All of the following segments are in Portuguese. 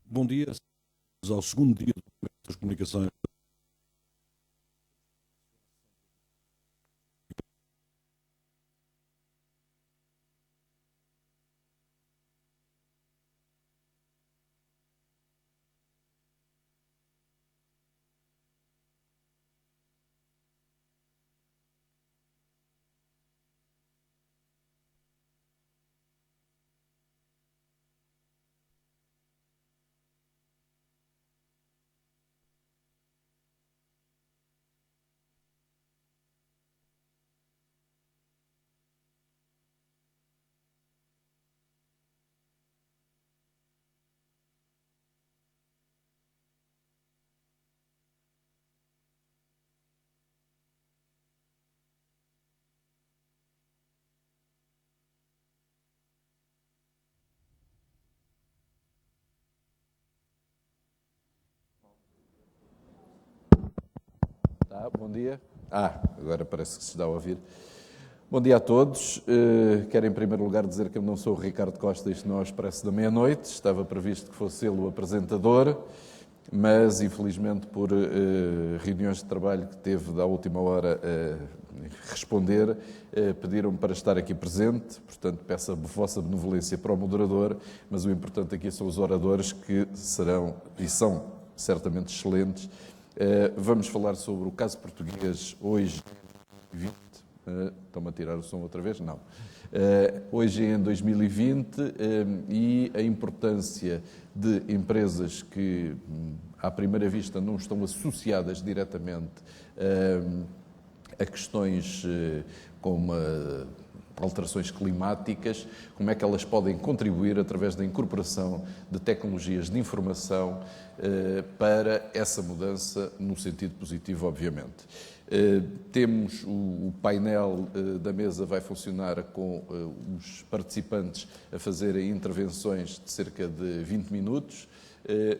Bom dia, ao segundo dia das comunicações. Bom dia. Agora parece que se está a ouvir. Bom dia a todos. Quero em primeiro lugar dizer que eu não sou o Ricardo Costa, isto não é o Expresso da Meia-Noite. Estava previsto que fosse ele o apresentador, mas infelizmente por reuniões de trabalho que teve da última hora a responder, pediram-me para estar aqui presente, portanto peço a vossa benevolência para o moderador, mas o importante aqui são os oradores que serão e são certamente excelentes. Vamos falar sobre o caso português hoje, 20. Estão-me a tirar o som outra vez? Não. Hoje em 2020 e a importância de empresas que, à primeira vista, não estão associadas diretamente a questões como alterações climáticas, como é que elas podem contribuir através da incorporação de tecnologias de informação para essa mudança no sentido positivo, obviamente. Temos o painel da mesa vai funcionar com os participantes a fazerem intervenções de cerca de 20 minutos.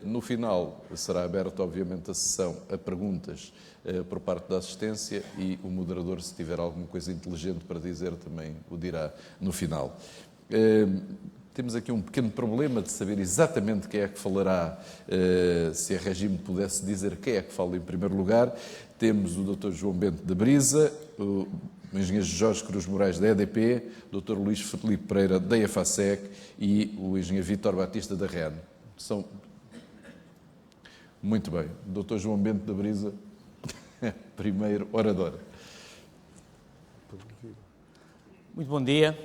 No final será aberta, obviamente, a sessão a perguntas por parte da assistência e o moderador, se tiver alguma coisa inteligente para dizer, também o dirá no final. Temos aqui um pequeno problema de saber exatamente quem é que falará, se a Regime pudesse dizer quem é que fala em primeiro lugar. Temos o Dr. João Bento da Brisa, o engenheiro Jorge Cruz Moraes da EDP, o Dr. Luís Filipe Pereira da EFASEC e o engenheiro Vítor Batista da REN. Muito bem. O Dr. João Bento da Brisa, primeiro orador. Muito bom dia.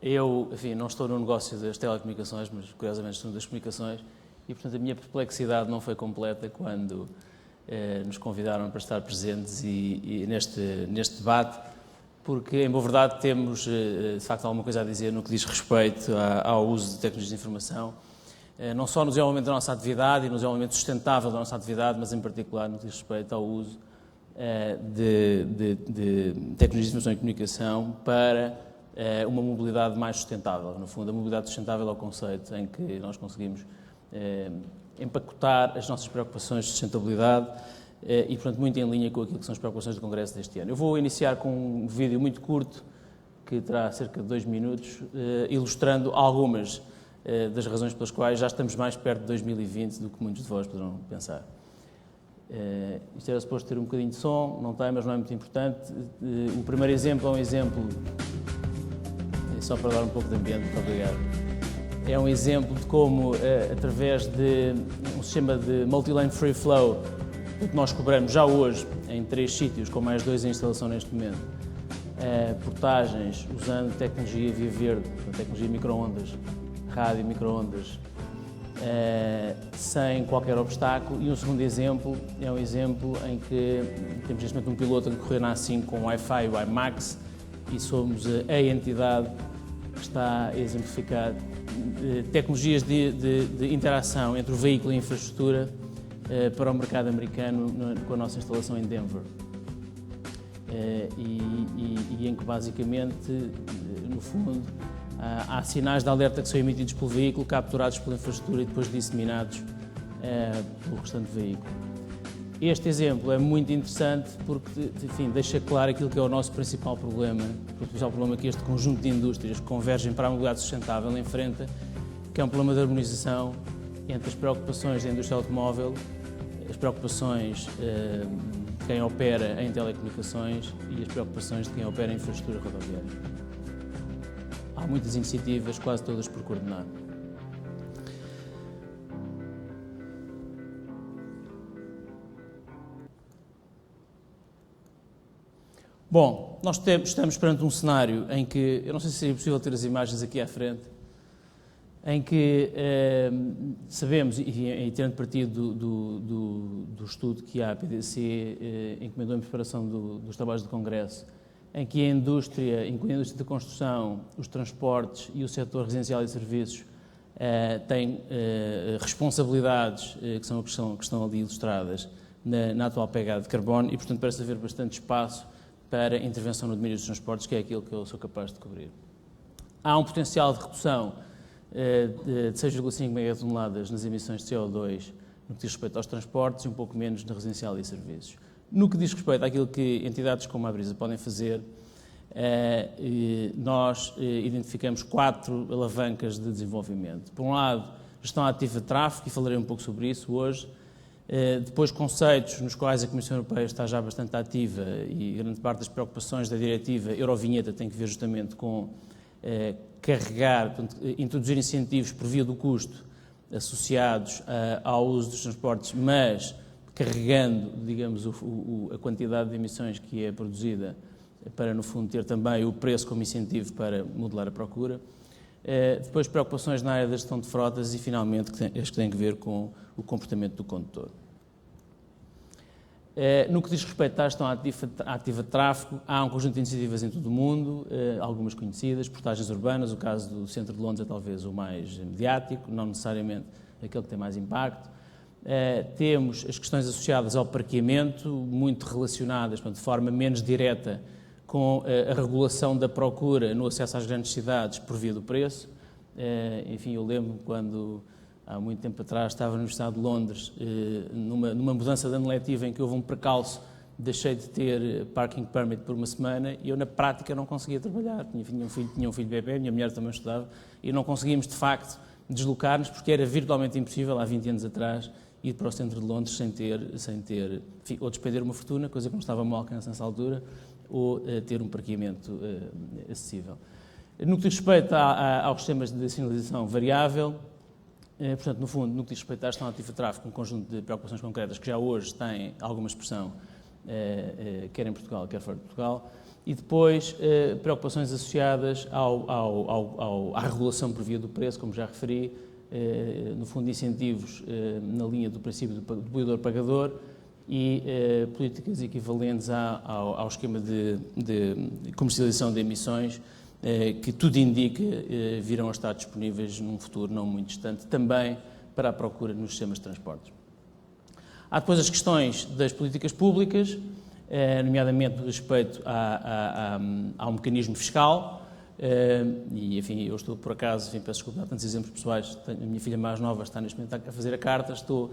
Eu, não estou no negócio das telecomunicações, mas curiosamente estou das comunicações e, portanto, a minha perplexidade não foi completa quando nos convidaram para estar presentes e neste debate, porque, em boa verdade, temos, de facto, alguma coisa a dizer no que diz respeito ao uso de tecnologias de informação, não só no desenvolvimento da nossa atividade e no desenvolvimento sustentável da nossa atividade, mas, em particular, no que diz respeito ao uso de tecnologias de informação e comunicação para uma mobilidade mais sustentável. No fundo, a mobilidade sustentável é o conceito em que nós conseguimos empacotar as nossas preocupações de sustentabilidade e, portanto, muito em linha com aquilo que são as preocupações do Congresso deste ano. Eu vou iniciar com um vídeo muito curto, que terá cerca de 2 minutos, ilustrando algumas das razões pelas quais já estamos mais perto de 2020 do que muitos de vós poderão pensar. Isto era suposto ter um bocadinho de som, não tem, mas não é muito importante. O primeiro exemplo é um exemplo, só para dar um pouco de ambiente, muito obrigado. É um exemplo de como, através de um sistema de multi-lane free flow, o que nós cobramos já hoje em 3 sítios, com mais 2 em instalação neste momento, portagens usando tecnologia via verde, tecnologia micro-ondas, rádio micro-ondas, sem qualquer obstáculo. E um segundo exemplo é um exemplo em que temos neste momento um piloto a correr na A5 com Wi-Fi e WiMAX e somos a entidade que está a exemplificar tecnologias de interação entre o veículo e a infraestrutura para o mercado americano com a nossa instalação em Denver. E em que basicamente, no fundo, há sinais de alerta que são emitidos pelo veículo, capturados pela infraestrutura e depois disseminados pelo restante veículo. Este exemplo é muito interessante porque, deixa claro aquilo que é o nosso principal problema, o principal problema que este conjunto de indústrias que convergem para a mobilidade sustentável enfrenta, que é um problema de harmonização entre as preocupações da indústria automóvel, as preocupações de quem opera em telecomunicações e as preocupações de quem opera em infraestrutura rodoviária. Há muitas iniciativas, quase todas por coordenar. Bom, nós estamos perante um cenário em que, eu não sei se seria possível ter as imagens aqui à frente, em que sabemos, e tendo partido do estudo que a PDC encomendou em preparação dos trabalhos do Congresso, em que a indústria, incluindo a indústria da construção, os transportes e o setor residencial e serviços, têm responsabilidades que estão ali ilustradas na atual pegada de carbono e, portanto, parece haver bastante espaço para intervenção no domínio dos transportes, que é aquilo que eu sou capaz de cobrir. Há um potencial de redução de 6,5 megatoneladas nas emissões de CO2 no que diz respeito aos transportes e um pouco menos na residencial e serviços. No que diz respeito àquilo que entidades como a Brisa podem fazer, nós identificamos 4 alavancas de desenvolvimento. Por um lado, gestão ativa de tráfego, e falarei um pouco sobre isso hoje. Depois, conceitos nos quais a Comissão Europeia está já bastante ativa e grande parte das preocupações da diretiva Eurovinheta tem que ver justamente com carregar, portanto, introduzir incentivos por via do custo associados ao uso dos transportes, mas carregando, digamos, a quantidade de emissões que é produzida para, no fundo, ter também o preço como incentivo para modelar a procura. Depois, preocupações na área da gestão de frotas e, finalmente, as que têm a ver com o comportamento do condutor. No que diz respeito à gestão ativa de tráfego, há um conjunto de iniciativas em todo o mundo, algumas conhecidas, portagens urbanas, o caso do centro de Londres é talvez o mais mediático, não necessariamente aquele que tem mais impacto. Temos as questões associadas ao parqueamento, muito relacionadas, portanto, de forma menos direta, com a regulação da procura no acesso às grandes cidades por via do preço. Enfim, eu lembro quando, há muito tempo atrás, estava na Universidade de Londres, numa mudança de ano letivo em que houve um percalço, deixei de ter parking permit por uma semana e eu, na prática, não conseguia trabalhar. Tinha um filho bebê, minha mulher também estudava, e não conseguíamos, de facto, deslocar-nos, porque era virtualmente impossível, há 20 anos atrás, ir para o centro de Londres sem ter enfim, ou despender uma fortuna, coisa que não estava ao meu alcance nessa altura, ou ter um parqueamento acessível. No que diz respeito aos sistemas de sinalização variável, portanto, no fundo, no que diz respeito à gestão ativa de tráfego, um conjunto de preocupações concretas que já hoje têm alguma expressão, quer em Portugal, quer fora de Portugal, e depois preocupações associadas à regulação por via do preço, como já referi, no fundo, incentivos na linha do princípio do poluidor-pagador, e políticas equivalentes ao esquema de comercialização de emissões, que tudo indica virão a estar disponíveis num futuro não muito distante, também para a procura nos sistemas de transportes. Há depois as questões das políticas públicas, nomeadamente no respeito ao mecanismo fiscal, e, enfim, eu estou, por acaso, enfim, peço desculpa, há tantos exemplos pessoais, a minha filha mais nova está neste momento a fazer a carta, estou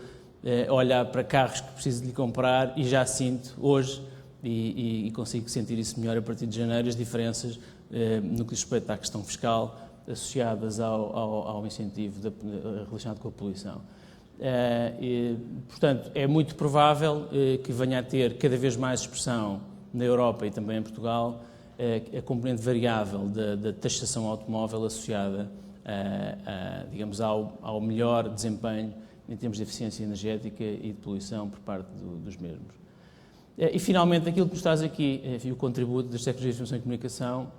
a olhar para carros que preciso de lhe comprar e já sinto hoje, e consigo sentir isso melhor a partir de janeiro, as diferenças no que diz respeito à questão fiscal associadas ao incentivo relacionado com a poluição. Portanto, é muito provável que venha a ter cada vez mais expressão na Europa e também em Portugal a componente variável da taxação automóvel associada digamos, ao melhor desempenho em termos de eficiência energética e de poluição por parte dos mesmos. E, finalmente, aquilo que nos traz aqui, enfim, o contributo das tecnologias de informação e comunicação,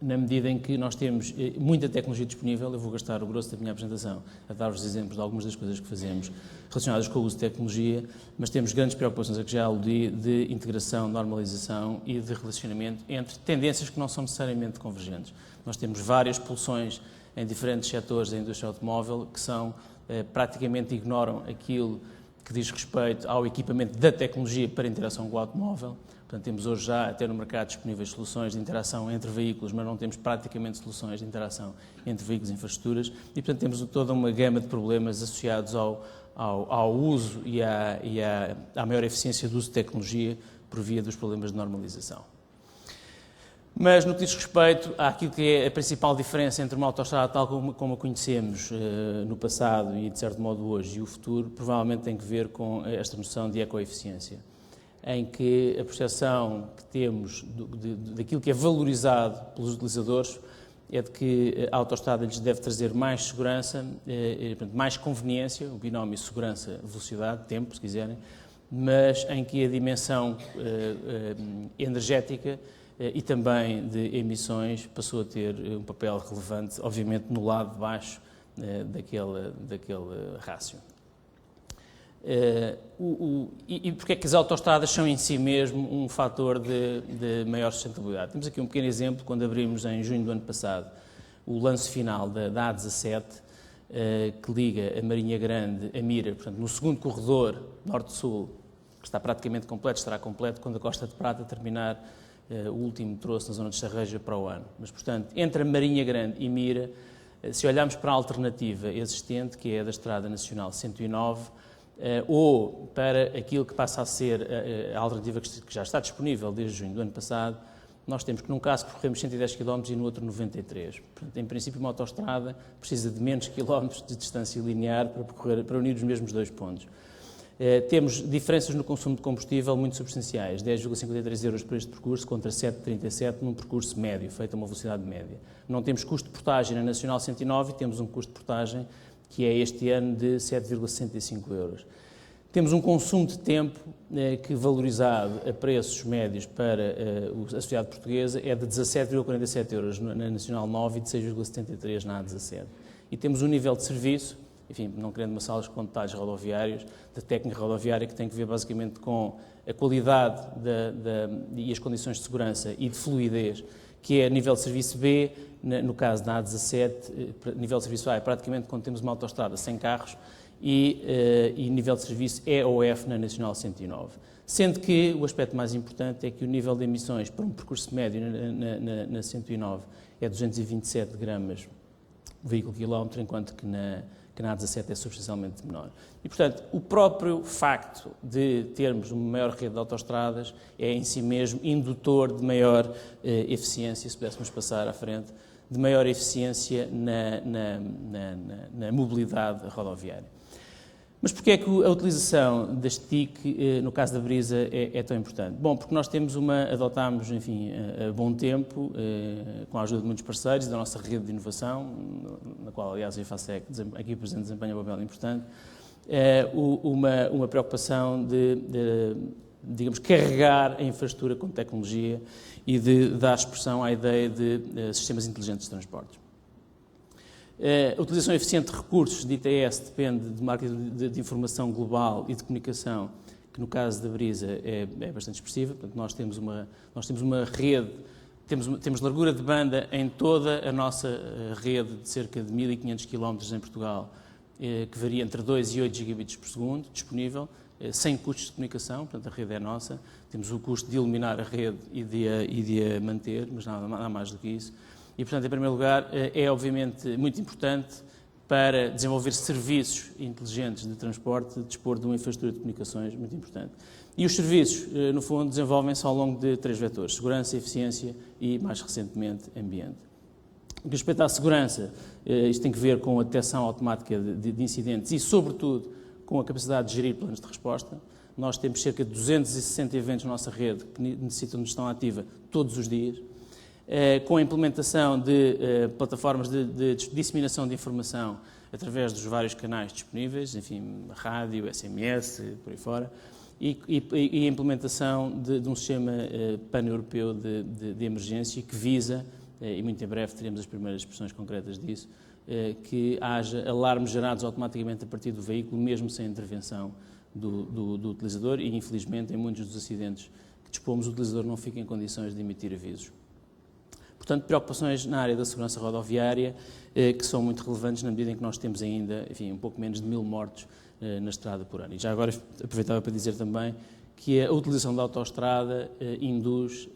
na medida em que nós temos muita tecnologia disponível. Eu vou gastar o grosso da minha apresentação a dar-vos exemplos de algumas das coisas que fazemos relacionadas com o uso de tecnologia, mas temos grandes preocupações, a que já aludi, de integração, normalização e de relacionamento entre tendências que não são necessariamente convergentes. Nós temos várias pulsões em diferentes setores da indústria automóvel que praticamente ignoram aquilo que diz respeito ao equipamento da tecnologia para interação com o automóvel. Portanto, temos hoje já até no mercado disponíveis soluções de interação entre veículos, mas não temos praticamente soluções de interação entre veículos e infraestruturas, e, portanto, temos toda uma gama de problemas associados ao uso e à maior eficiência do uso de tecnologia por via dos problemas de normalização. Mas no que diz respeito àquilo que é a principal diferença entre uma autoestrada tal como a conhecemos no passado e de certo modo hoje e o futuro, provavelmente tem que ver com esta noção de ecoeficiência, em que a percepção que temos daquilo que é valorizado pelos utilizadores é de que a autoestrada lhes deve trazer mais segurança, portanto, mais conveniência, o binómio segurança-velocidade, tempo, se quiserem, mas em que a dimensão energética e também de emissões passou a ter um papel relevante, obviamente, no lado de baixo daquele rácio. E porque é que as autoestradas são em si mesmo um fator de maior sustentabilidade? Temos aqui um pequeno exemplo, quando abrimos em junho do ano passado o lance final da A17, que liga a Marinha Grande a Mira, portanto, no segundo corredor norte-sul, que está praticamente completo, estará completo quando a Costa de Prata terminar o último troço na zona de Charreja para o ano. Mas, portanto, entre a Marinha Grande e Mira, se olharmos para a alternativa existente, que é a da Estrada Nacional 109, ou para aquilo que passa a ser a alternativa que já está disponível desde junho do ano passado, nós temos que, num caso, percorremos 110 km e no outro 93. Portanto, em princípio, uma autoestrada precisa de menos quilómetros de distância linear para unir os mesmos dois pontos. Temos diferenças no consumo de combustível muito substanciais, 10,53 euros por este percurso contra 7,37 num percurso médio, feito a uma velocidade média. Não temos custo de portagem na Nacional 109 e temos um custo de portagem que é este ano de 7,65 euros. Temos um consumo de tempo que, valorizado a preços médios para a sociedade portuguesa, é de 17,47 euros na Nacional 9 e de 6,73 na A17. E temos um nível de serviço, enfim, não querendo amassá-los com detalhes rodoviários, da técnica rodoviária, que tem que ver basicamente com a qualidade e as condições de segurança e de fluidez, que é nível de serviço B, no caso da A17, nível de serviço A é praticamente quando temos uma autoestrada sem carros, e nível de serviço E ou F na Nacional 109. Sendo que o aspecto mais importante é que o nível de emissões para um percurso médio na 109 é 227 gramas por veículo-quilómetro, enquanto que na A17 é substancialmente menor. E, portanto, o próprio facto de termos uma maior rede de autoestradas é em si mesmo indutor de maior eficiência, se pudéssemos passar à frente, de maior eficiência na mobilidade rodoviária. Mas porquê é que a utilização das TIC, no caso da Brisa, é tão importante? Bom, porque nós adotámos, enfim, a bom tempo, com a ajuda de muitos parceiros da nossa rede de inovação, na qual, aliás, a IFASEC, aqui presente, desempenha um papel importante, uma preocupação digamos, carregar a infraestrutura com tecnologia e de dar expressão à ideia de sistemas inteligentes de transportes. A utilização eficiente de recursos de ITS depende de uma arquitetura de informação global e de comunicação, que no caso da Brisa é bastante expressiva. Portanto, nós temos uma rede, temos largura de banda em toda a nossa rede de cerca de 1.500 km em Portugal, que varia entre 2 e 8 gigabits por segundo, disponível, sem custos de comunicação, portanto a rede é nossa. Temos o custo de iluminar a rede e de a manter, mas nada mais do que isso. E, portanto, em primeiro lugar, é obviamente muito importante para desenvolver serviços inteligentes de transporte, dispor de uma infraestrutura de comunicações muito importante. E os serviços, no fundo, desenvolvem-se ao longo de 3 vetores: segurança, eficiência e, mais recentemente, ambiente. Com respeito à segurança, isto tem que ver com a detecção automática de incidentes e, sobretudo, com a capacidade de gerir planos de resposta. Nós temos cerca de 260 eventos na nossa rede que necessitam de gestão ativa todos os dias, com a implementação de plataformas de disseminação de informação através dos vários canais disponíveis, enfim, rádio, SMS, por aí fora, e a implementação de um sistema pan-europeu de emergência que visa, e muito em breve teremos as primeiras expressões concretas disso, que haja alarmes gerados automaticamente a partir do veículo, mesmo sem intervenção do utilizador, e infelizmente em muitos dos acidentes que dispomos o utilizador não fica em condições de emitir avisos. Portanto, preocupações na área da segurança rodoviária que são muito relevantes na medida em que nós temos ainda, enfim, um pouco menos de 1000 mortos na estrada por ano. E já agora aproveitava para dizer também que a utilização da autoestrada induz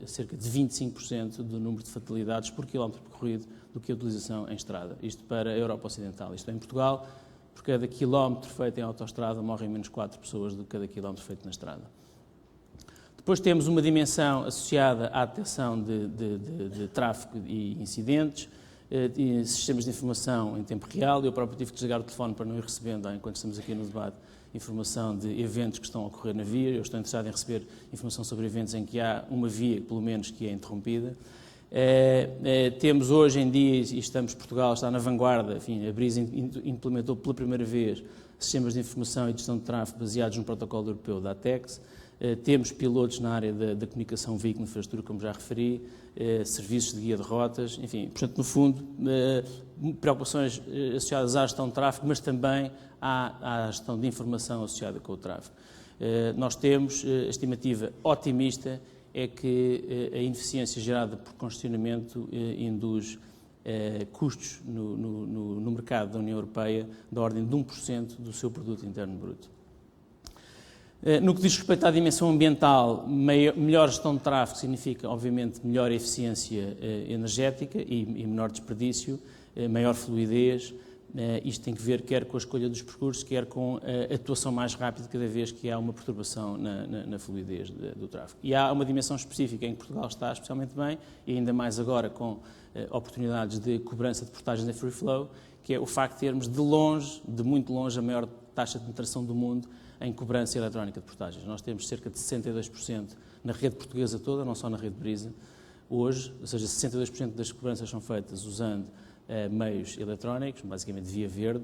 cerca de 25% do número de fatalidades por quilómetro percorrido do que a utilização em estrada. Isto para a Europa Ocidental. Isto é, em Portugal, por cada quilómetro feito em autoestrada morrem menos 4 pessoas do que cada quilómetro feito na estrada. Depois temos uma dimensão associada à detecção de tráfego e incidentes, e sistemas de informação em tempo real. Eu próprio tive que desligar o telefone para não ir recebendo, enquanto estamos aqui no debate, informação de eventos que estão a ocorrer na via. Eu estou interessado em receber informação sobre eventos em que há uma via, pelo menos, que é interrompida. Temos hoje em dia, e Portugal está na vanguarda, enfim, a Brisa implementou pela primeira vez sistemas de informação e de gestão de tráfego baseados no protocolo europeu da ATEX. Temos pilotos na área da comunicação veículo-infraestrutura, como já referi, serviços de guia de rotas, enfim, portanto, no fundo, preocupações associadas à gestão de tráfego, mas também à gestão de informação associada com o tráfego. Nós temos a estimativa otimista, é que a ineficiência gerada por congestionamento induz custos no mercado da União Europeia da ordem de 1% do seu produto interno bruto. No que diz respeito à dimensão ambiental, melhor gestão de tráfego significa, obviamente, melhor eficiência energética e menor desperdício, maior fluidez. Isto tem que ver quer com a escolha dos percursos, quer com a atuação mais rápida cada vez que há uma perturbação na fluidez do tráfego. E há uma dimensão específica em que Portugal está especialmente bem, e ainda mais agora com oportunidades de cobrança de portagens em free flow, que é o facto de termos de muito longe, a maior taxa de penetração do mundo em cobrança eletrónica de portagens. Nós temos cerca de 62% na rede portuguesa toda, não só na rede Brisa, hoje, ou seja, 62% das cobranças são feitas usando meios eletrónicos, basicamente via verde,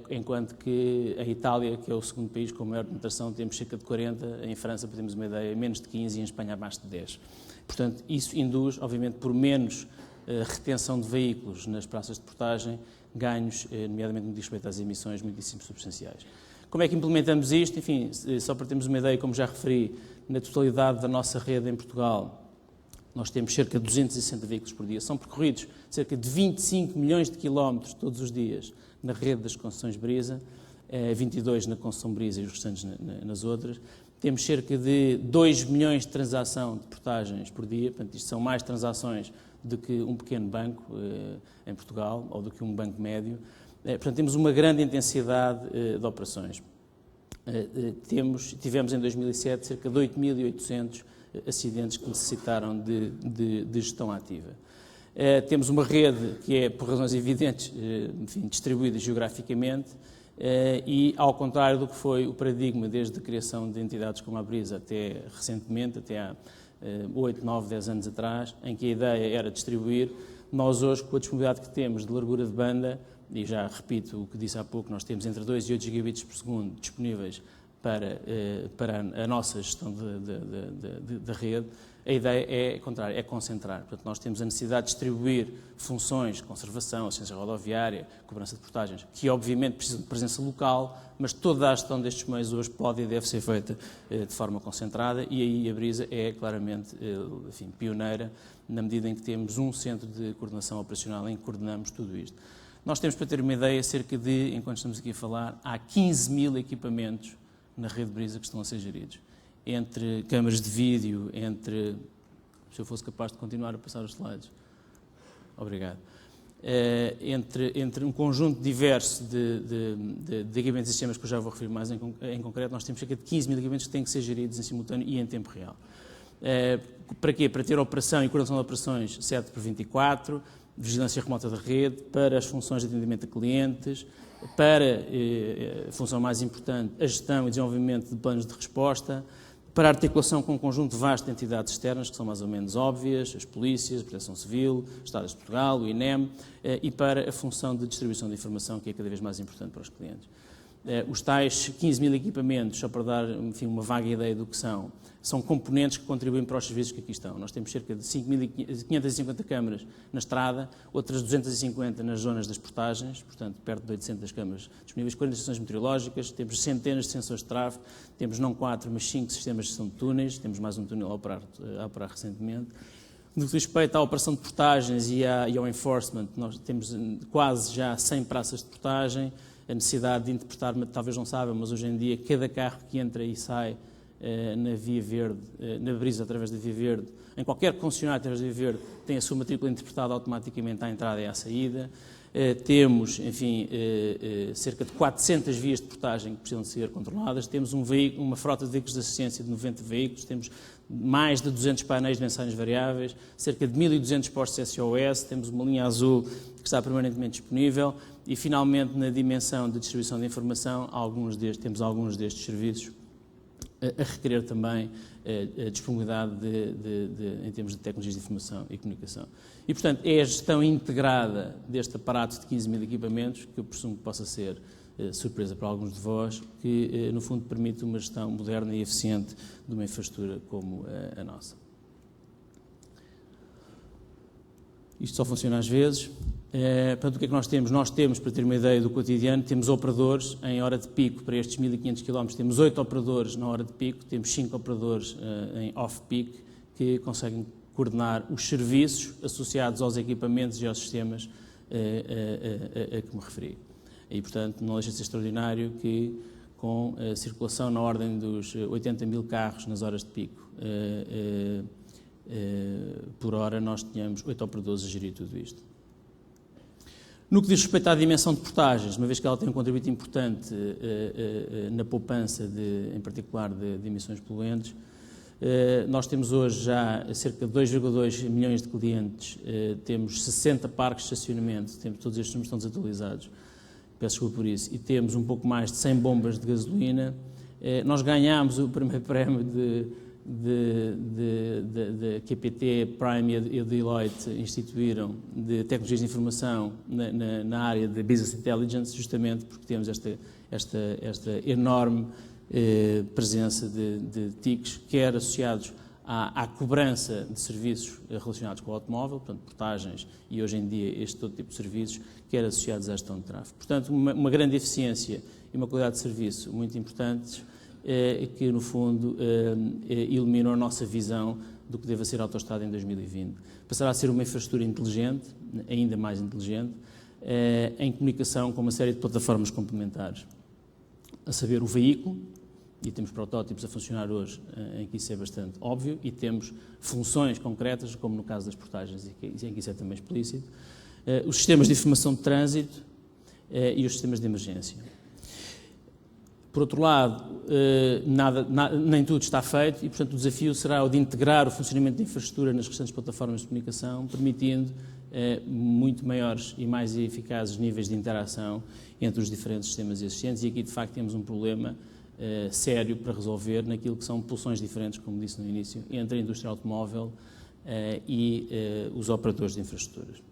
enquanto que a Itália, que é o segundo país com maior penetração, temos cerca de 40%, em França, para termos uma ideia, menos de 15% e em Espanha abaixo de 10%. Portanto, isso induz, obviamente, por menos retenção de veículos nas praças de portagem, ganhos, nomeadamente no que diz respeito às emissões, muitíssimo substanciais. Como é que implementamos isto? Enfim, só para termos uma ideia, como já referi, na totalidade da nossa rede em Portugal, nós temos cerca de 260 veículos por dia. São percorridos cerca de 25 milhões de quilómetros todos os dias na rede das concessões Brisa, 22 na concessão Brisa e os restantes nas outras. Temos cerca de 2 milhões de transação de portagens por dia, portanto, isto são mais transações do que um pequeno banco em Portugal, ou do que um banco médio. Portanto, temos uma grande intensidade de operações. Tivemos em 2007 cerca de 8.800 acidentes que necessitaram de gestão ativa. Temos uma rede que é, por razões evidentes, enfim, distribuída geograficamente e, ao contrário do que foi o paradigma desde a criação de entidades como a Brisa até recentemente, até há 8, 9, 10 anos atrás, em que a ideia era distribuir, nós hoje, com a disponibilidade que temos de largura de banda, e já repito o que disse há pouco, nós temos entre 2 e 8 gigabits por segundo disponíveis para a nossa gestão da rede. A ideia é contrária, é concentrar. Portanto, nós temos a necessidade de distribuir funções de conservação, assistência rodoviária, cobrança de portagens, que obviamente precisam de presença local, mas toda a gestão destes meios hoje pode e deve ser feita de forma concentrada, e aí a Brisa é claramente, enfim, pioneira, na medida em que temos um centro de coordenação operacional em que coordenamos tudo isto. Nós temos, para ter uma ideia, cerca de, enquanto estamos aqui a falar, há 15 mil equipamentos na rede Brisa que estão a ser geridos. Entre câmaras de vídeo, se eu fosse capaz de continuar a passar os slides. Obrigado. Entre um conjunto diverso de equipamentos e sistemas que eu já vou referir mais em concreto, nós temos cerca de 15 mil equipamentos que têm que ser geridos em simultâneo e em tempo real. Para quê? Para ter operação e coordenação de operações 7/24, vigilância remota da rede, para as funções de atendimento a clientes, para a função mais importante, a gestão e desenvolvimento de planos de resposta, para a articulação com um conjunto vasto de entidades externas, que são mais ou menos óbvias, as polícias, a Proteção Civil, o Estado de Portugal, o INEM, e para a função de distribuição de informação, que é cada vez mais importante para os clientes. Os tais 15 mil equipamentos, só para dar, enfim, uma vaga ideia do que são componentes que contribuem para os serviços que aqui estão. Nós temos cerca de 5.550 câmaras na estrada, outras 250 nas zonas das portagens, portanto, perto de 800 câmaras disponíveis, 40 estações meteorológicas, temos centenas de sensores de tráfego, temos não 4, mas 5 sistemas de gestão de túneis, temos mais um túnel a operar recentemente. No que diz respeito à operação de portagens e ao enforcement, nós temos quase já 100 praças de portagem, a necessidade de interpretar, talvez não saibam, mas hoje em dia cada carro que entra e sai na Via Verde, na Brisa através da Via Verde, em qualquer concessionário através da Via Verde, tem a sua matrícula interpretada automaticamente à entrada e à saída. Temos, enfim, cerca de 400 vias de portagem que precisam de ser controladas, temos uma frota de veículos de assistência de 90 veículos, temos mais de 200 painéis de mensagens variáveis, cerca de 1.200 postos SOS, temos uma linha azul que está permanentemente disponível e, finalmente, na dimensão de distribuição de informação, temos alguns destes serviços a requerer também a disponibilidade em termos de tecnologias de informação e comunicação. E, portanto, é a gestão integrada deste aparato de 15 mil equipamentos, que eu presumo que possa ser surpresa para alguns de vós, que, no fundo, permite uma gestão moderna e eficiente de uma infraestrutura como a nossa. Isto só funciona às vezes. Portanto, o que é que nós temos? Nós temos, para ter uma ideia do cotidiano, temos operadores em hora de pico para estes 1.500 km, temos 8 operadores na hora de pico, temos 5 operadores em off-peak que conseguem coordenar os serviços associados aos equipamentos e aos sistemas a que me referi. E, portanto, não deixa de ser extraordinário que, com a circulação na ordem dos 80 mil carros nas horas de pico por hora, nós tenhamos 8 operadores a gerir tudo isto. No que diz respeito à dimensão de portagens, uma vez que ela tem um contributo importante na poupança, em particular, de emissões poluentes, nós temos hoje já cerca de 2,2 milhões de clientes, temos 60 parques de estacionamento, todos estes números estão desatualizados, peço desculpa por isso, e temos um pouco mais de 100 bombas de gasolina. Nós ganhámos o primeiro prémio de QPT, Prime e a Deloitte instituíram de tecnologias de informação na área de Business Intelligence, justamente porque temos esta enorme presença de TICs, quer associados à cobrança de serviços relacionados com o automóvel, portanto, portagens e, hoje em dia, todo tipo de serviços, quer associados à gestão de tráfego. Portanto, uma grande eficiência e uma qualidade de serviço muito importantes, que, no fundo, iluminam a nossa visão do que deve ser a autoestrada em 2020. Passará a ser uma infraestrutura inteligente, ainda mais inteligente, em comunicação com uma série de plataformas complementares. A saber, o veículo, e temos protótipos a funcionar hoje em que isso é bastante óbvio, e temos funções concretas, como no caso das portagens, em que isso é também explícito, os sistemas de informação de trânsito e os sistemas de emergência. Por outro lado, nem tudo está feito e, portanto, o desafio será o de integrar o funcionamento da infraestrutura nas restantes plataformas de comunicação, permitindo muito maiores e mais eficazes níveis de interação entre os diferentes sistemas existentes, e aqui, de facto, temos um problema sério para resolver naquilo que são pulsões diferentes, como disse no início, entre a indústria automóvel e os operadores de infraestruturas.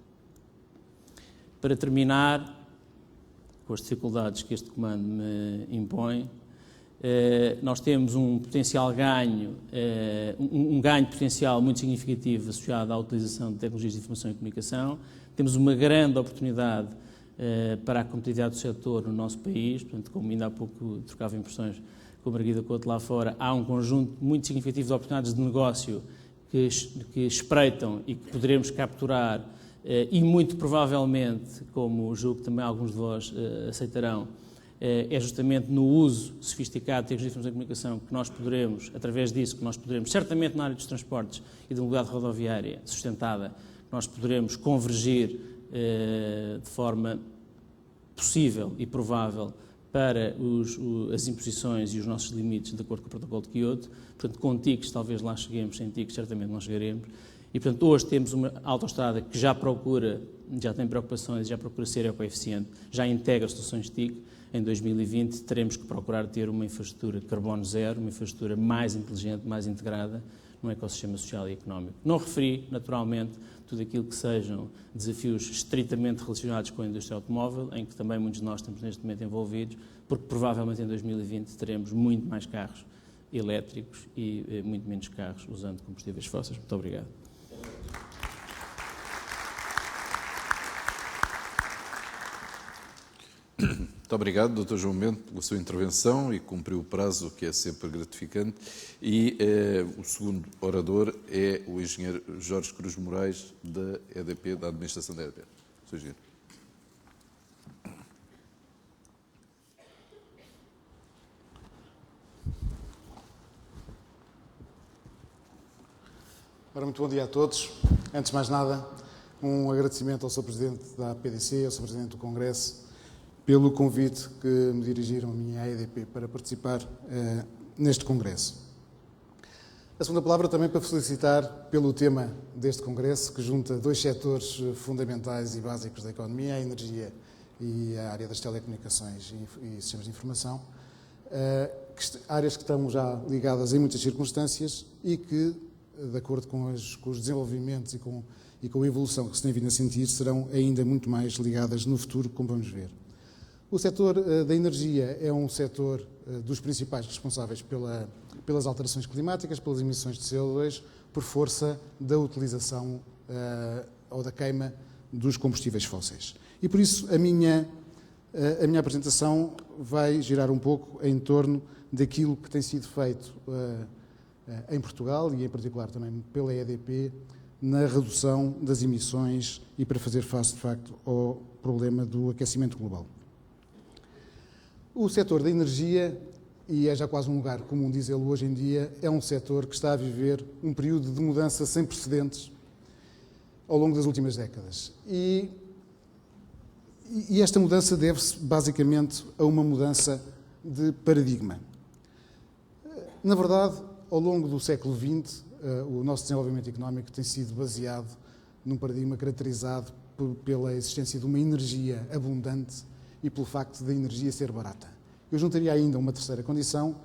Para terminar, com as dificuldades que este comando me impõe, nós temos um potencial ganho, um ganho potencial muito significativo associado à utilização de tecnologias de informação e comunicação. Temos uma grande oportunidade para a competitividade do setor no nosso país, portanto, como ainda há pouco trocava impressões com a Margarida Couto lá fora, há um conjunto muito significativo de oportunidades de negócio que espreitam e que poderemos capturar e muito provavelmente, como julgo que também alguns de vós aceitarão, é justamente no uso sofisticado de tecnologias de informação e comunicação que nós poderemos, através disso, que nós poderemos, certamente na área dos transportes e da mobilidade rodoviária sustentada, nós poderemos convergir de forma possível e provável para as imposições e os nossos limites de acordo com o protocolo de Kyoto. Portanto, com TICs talvez lá cheguemos, sem TICs certamente não chegaremos. E, portanto, hoje temos uma autoestrada que já tem preocupações, já procura ser ecoeficiente, já integra soluções TIC. Em 2020 teremos que procurar ter uma infraestrutura de carbono zero, uma infraestrutura mais inteligente, mais integrada num ecossistema social e económico. Não referi, naturalmente, tudo aquilo que sejam desafios estritamente relacionados com a indústria automóvel, em que também muitos de nós estamos neste momento envolvidos, porque provavelmente em 2020 teremos muito mais carros elétricos e muito menos carros usando combustíveis fósseis. Muito obrigado. Muito obrigado, Dr. João Bento, pela sua intervenção, e cumpriu o prazo, que é sempre gratificante. E o segundo orador é o engenheiro Jorge Cruz Moraes, da EDP, da administração da EDP. Sr. Engenheiro. Ora, muito bom dia a todos. Antes de mais nada, um agradecimento ao Sr. Presidente da PDC, ao Sr. Presidente do Congresso, pelo convite que me dirigiram a mim e à EDP para participar neste Congresso. A segunda palavra também para felicitar pelo tema deste Congresso, que junta dois setores fundamentais e básicos da economia, a energia e a área das telecomunicações e sistemas de informação, áreas que estão já ligadas em muitas circunstâncias e que, de acordo com os desenvolvimentos e com a evolução que se tem vindo a sentir, serão ainda muito mais ligadas no futuro, como vamos ver. O setor da energia é um setor dos principais responsáveis pelas alterações climáticas, pelas emissões de CO2, por força da utilização ou da queima dos combustíveis fósseis. E por isso a minha apresentação vai girar um pouco em torno daquilo que tem sido feito em Portugal e em particular também pela EDP na redução das emissões e para fazer face, de facto, ao problema do aquecimento global. O setor da energia, e é já quase um lugar comum dizê-lo hoje em dia, é um setor que está a viver um período de mudança sem precedentes ao longo das últimas décadas. E esta mudança deve-se basicamente a uma mudança de paradigma. Na verdade, ao longo do século XX, o nosso desenvolvimento económico tem sido baseado num paradigma caracterizado pela existência de uma energia abundante e pelo facto da energia ser barata. Eu juntaria ainda uma terceira condição,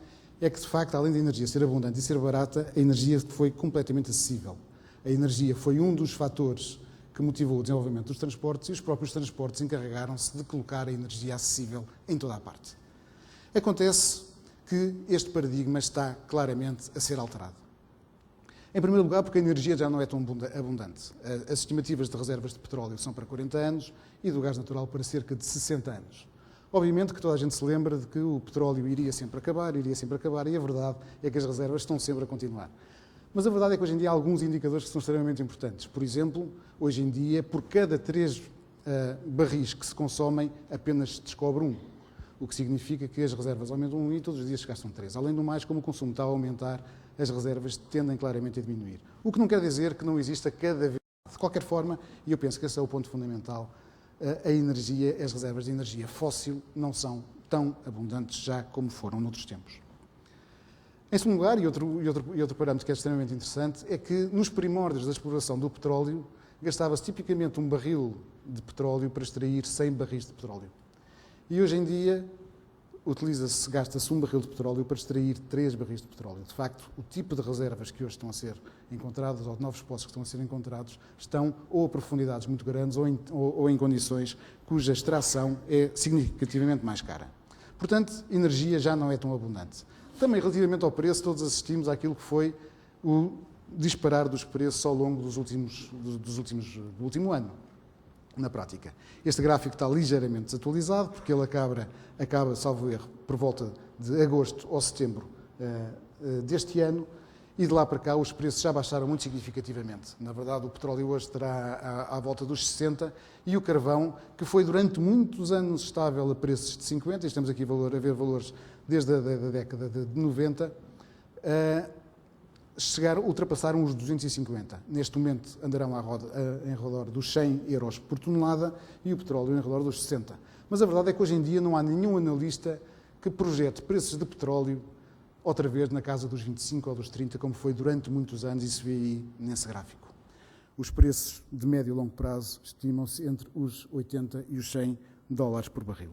é que, de facto, além da energia ser abundante e ser barata, a energia foi completamente acessível. A energia foi um dos fatores que motivou o desenvolvimento dos transportes e os próprios transportes encarregaram-se de colocar a energia acessível em toda a parte. Acontece que este paradigma está claramente a ser alterado. Em primeiro lugar, porque a energia já não é tão abundante. As estimativas de reservas de petróleo são para 40 anos e do gás natural para cerca de 60 anos. Obviamente que toda a gente se lembra de que o petróleo iria sempre acabar, e a verdade é que as reservas estão sempre a continuar. Mas a verdade é que hoje em dia há alguns indicadores que são extremamente importantes. Por exemplo, hoje em dia, por cada 3 barris que se consomem, apenas se descobre um. O que significa que as reservas aumentam 1 e todos os dias se gastam 3. Além do mais, como o consumo está a aumentar, as reservas tendem claramente a diminuir. O que não quer dizer que não exista cada vez. De qualquer forma, e eu penso que esse é o ponto fundamental, a energia, as reservas de energia fóssil não são tão abundantes já como foram noutros tempos. Em segundo lugar, e outro parâmetro que é extremamente interessante, é que nos primórdios da exploração do petróleo, gastava-se tipicamente um barril de petróleo para extrair 100 barris de petróleo. E hoje em dia, gasta-se um barril de petróleo para extrair 3 barris de petróleo. De facto, o tipo de reservas que hoje estão a ser encontradas, ou de novos poços que estão a ser encontrados, estão ou a profundidades muito grandes ou em condições cuja extração é significativamente mais cara. Portanto, energia já não é tão abundante. Também, relativamente ao preço, todos assistimos àquilo que foi o disparar dos preços ao longo do último ano, na prática. Este gráfico está ligeiramente desatualizado, porque ele acaba, salvo erro, por volta de agosto ou setembro deste ano, e de lá para cá os preços já baixaram muito significativamente. Na verdade, o petróleo hoje estará à volta dos 60 e o carvão, que foi durante muitos anos estável a preços de 50, e estamos aqui a ver valores desde a década de 90, ultrapassaram os 250. Neste momento andarão em redor dos 100 euros por tonelada e o petróleo em redor dos 60. Mas a verdade é que hoje em dia não há nenhum analista que projete preços de petróleo outra vez na casa dos 25 ou dos 30, como foi durante muitos anos, e se vê aí nesse gráfico. Os preços de médio e longo prazo estimam-se entre os 80 e os 100 dólares por barril.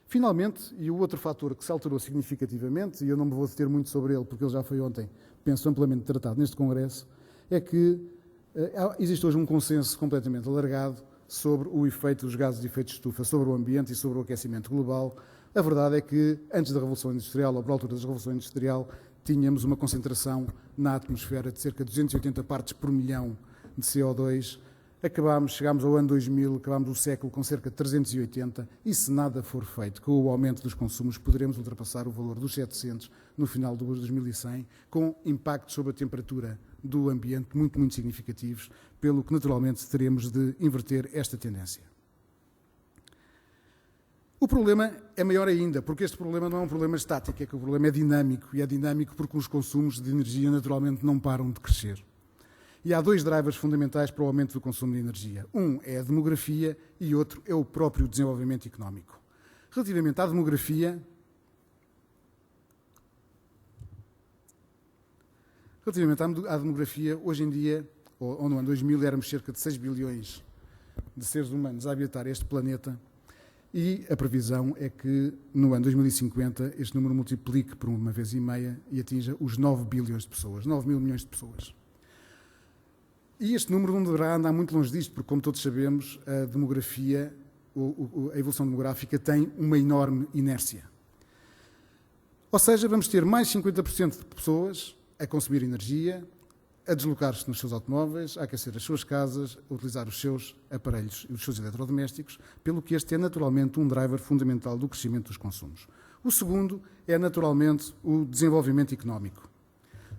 Finalmente, e o outro fator que se alterou significativamente, e eu não me vou deter muito sobre ele, porque ele já foi ontem, penso, amplamente tratado neste Congresso, é que existe hoje um consenso completamente alargado sobre o efeito dos gases de efeito de estufa sobre o ambiente e sobre o aquecimento global. A verdade é que, antes da Revolução Industrial, ou por altura da Revolução Industrial, tínhamos uma concentração na atmosfera de cerca de 280 partes por milhão de CO2. Chegámos ao ano 2000, acabámos o século com cerca de 380, e se nada for feito com o aumento dos consumos, poderemos ultrapassar o valor dos 700 no final do 2100, com impactos sobre a temperatura do ambiente muito, muito significativos, pelo que naturalmente teremos de inverter esta tendência. O problema é maior ainda, porque este problema não é um problema estático, é que o problema é dinâmico, e é dinâmico porque os consumos de energia naturalmente não param de crescer. E há dois drivers fundamentais para o aumento do consumo de energia. Um é a demografia e outro é o próprio desenvolvimento económico. Relativamente à demografia, hoje em dia, ou no ano 2000, éramos cerca de 6 bilhões de seres humanos a habitar este planeta e a previsão é que no ano 2050 este número multiplique por 1,5 e atinja os 9 bilhões de pessoas, 9 mil milhões de pessoas. E este número não deverá andar muito longe disto, porque, como todos sabemos, a demografia, a evolução demográfica tem uma enorme inércia. Ou seja, vamos ter mais 50% de pessoas a consumir energia, a deslocar-se nos seus automóveis, a aquecer as suas casas, a utilizar os seus aparelhos e os seus eletrodomésticos, pelo que este é naturalmente um driver fundamental do crescimento dos consumos. O segundo é naturalmente o desenvolvimento económico.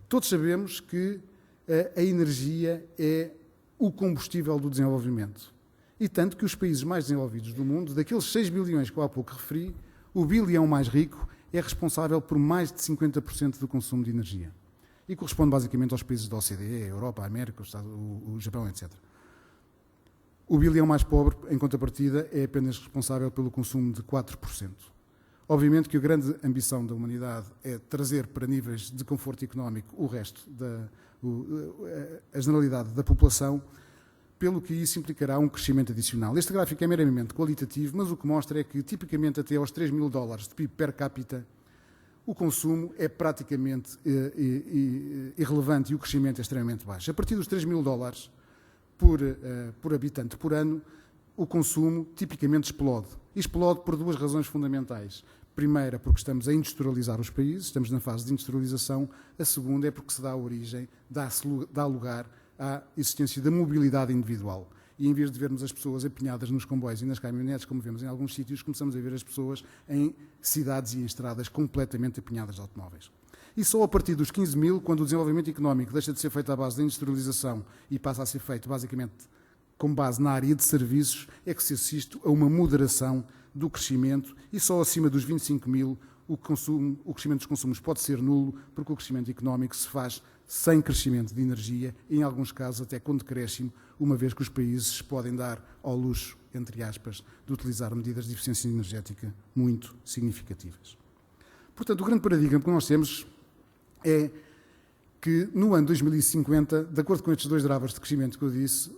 Todos sabemos que a energia é o combustível do desenvolvimento. E tanto que os países mais desenvolvidos do mundo, daqueles 6 bilhões que eu há pouco referi, o bilhão mais rico é responsável por mais de 50% do consumo de energia. E corresponde basicamente aos países da OCDE, a Europa, a América, o Japão, etc. O bilhão mais pobre, em contrapartida, é apenas responsável pelo consumo de 4%. Obviamente que a grande ambição da humanidade é trazer para níveis de conforto económico o resto, a generalidade da população, pelo que isso implicará um crescimento adicional. Este gráfico é meramente qualitativo, mas o que mostra é que, tipicamente, até aos $3.000 de PIB per capita, o consumo é praticamente irrelevante e o crescimento é extremamente baixo. A partir dos $3.000 por habitante por ano, o consumo tipicamente explode. E explode por duas razões fundamentais. Primeira, porque estamos a industrializar os países, estamos na fase de industrialização. A segunda é porque se dá origem, dá lugar à existência da mobilidade individual. E em vez de vermos as pessoas apinhadas nos comboios e nas caminhonetes, como vemos em alguns sítios, começamos a ver as pessoas em cidades e em estradas completamente apinhadas de automóveis. E só a partir dos 15.000, quando o desenvolvimento económico deixa de ser feito à base da industrialização e passa a ser feito basicamente com base na área de serviços, é que se assiste a uma moderação do crescimento e só acima dos 25.000 o crescimento dos consumos pode ser nulo, porque o crescimento económico se faz sem crescimento de energia e, em alguns casos, até com decréscimo, uma vez que os países podem dar ao luxo, entre aspas, de utilizar medidas de eficiência energética muito significativas. Portanto, o grande paradigma que nós temos é que, no ano 2050, de acordo com estes dois drivers de crescimento que eu disse,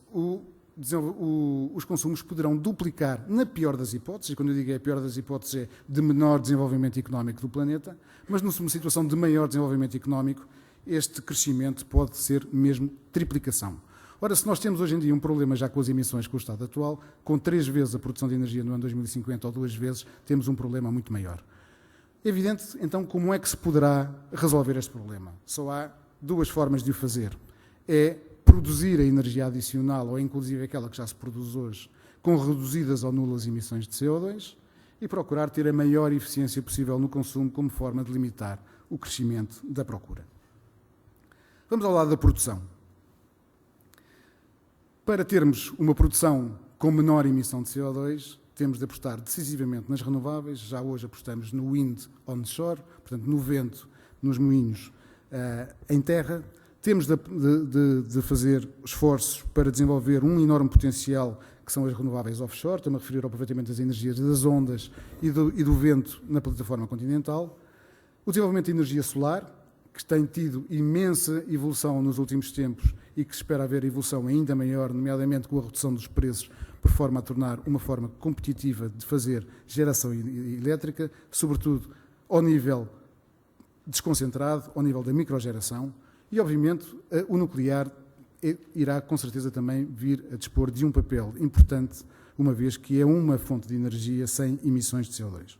os consumos poderão duplicar, na pior das hipóteses, e quando eu digo é a pior das hipóteses é de menor desenvolvimento económico do planeta, mas numa situação de maior desenvolvimento económico, este crescimento pode ser mesmo triplicação. Ora, se nós temos hoje em dia um problema já com as emissões com o estado atual, com 3 vezes a produção de energia no ano 2050 ou 2 vezes, temos um problema muito maior. É evidente, então, como é que se poderá resolver este problema? Só há duas formas de o fazer. É produzir a energia adicional, ou inclusive aquela que já se produz hoje, com reduzidas ou nulas emissões de CO2 e procurar ter a maior eficiência possível no consumo como forma de limitar o crescimento da procura. Vamos ao lado da produção. Para termos uma produção com menor emissão de CO2, temos de apostar decisivamente nas renováveis. Já hoje apostamos no wind onshore, portanto no vento, nos moinhos em terra. Temos de fazer esforços para desenvolver um enorme potencial que são as renováveis offshore. Estou-me a referir ao aproveitamento das energias das ondas e do vento na plataforma continental. O desenvolvimento de energia solar, que tem tido imensa evolução nos últimos tempos e que se espera haver evolução ainda maior, nomeadamente com a redução dos preços, por forma a tornar uma forma competitiva de fazer geração elétrica, sobretudo ao nível desconcentrado, ao nível da microgeração. E, obviamente, o nuclear irá, com certeza, também vir a dispor de um papel importante, uma vez que é uma fonte de energia sem emissões de CO2.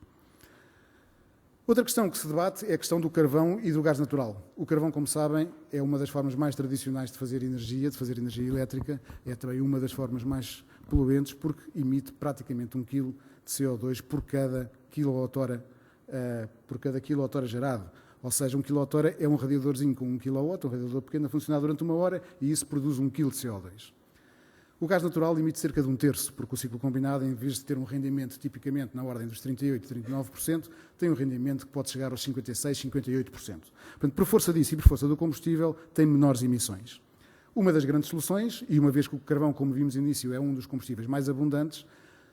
Outra questão que se debate é a questão do carvão e do gás natural. O carvão, como sabem, é uma das formas mais tradicionais de fazer energia elétrica, é também uma das formas mais poluentes, porque emite praticamente 1 kg de CO2 por cada quilowatt-hora gerado. Ou seja, 1 kWh é um radiadorzinho com 1 kW, um radiador pequeno a funcionar durante 1 hora, e isso produz 1 kg de CO2. O gás natural emite cerca de 1/3, porque o ciclo combinado, em vez de ter um rendimento tipicamente na ordem dos 38%, 39%, tem um rendimento que pode chegar aos 56%, 58%. Portanto, por força disso e por força do combustível, tem menores emissões. Uma das grandes soluções, e uma vez que o carvão, como vimos no início, é um dos combustíveis mais abundantes,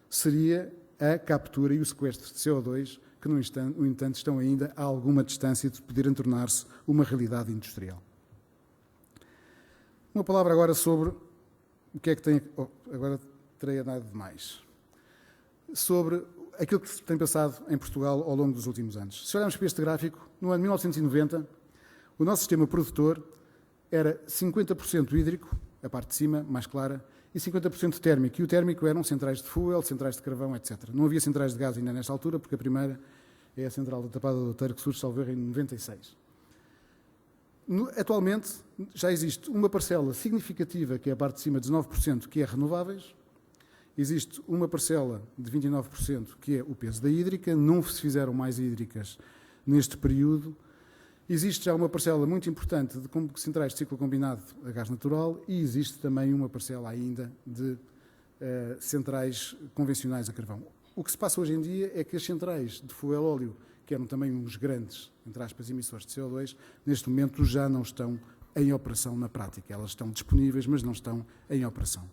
seria a captura e o sequestro de CO2, que, no entanto, estão ainda a alguma distância de poderem tornar-se uma realidade industrial. Uma palavra agora sobre o que é que tem... agora terei a dar demais. Sobre aquilo que se tem passado em Portugal ao longo dos últimos anos. Se olharmos para este gráfico, no ano de 1990, o nosso sistema produtor era 50% hídrico, a parte de cima, mais clara, e 50% térmico. E o térmico eram centrais de fuel, centrais de carvão, etc. Não havia centrais de gás ainda nesta altura, porque a primeira é a central da Tapada do Outeiro, que surge, salvo erro, em 96. Atualmente, já existe uma parcela significativa, que é a parte de cima, de 19%, que é renováveis. Existe uma parcela de 29%, que é o peso da hídrica. Não se fizeram mais hídricas neste período. Existe já uma parcela muito importante de centrais de ciclo combinado a gás natural e existe também uma parcela ainda de centrais convencionais a carvão. O que se passa hoje em dia é que as centrais de fuel óleo, que eram também uns grandes, entre aspas, emissores de CO2, neste momento já não estão em operação na prática. Elas estão disponíveis, mas não estão em operação.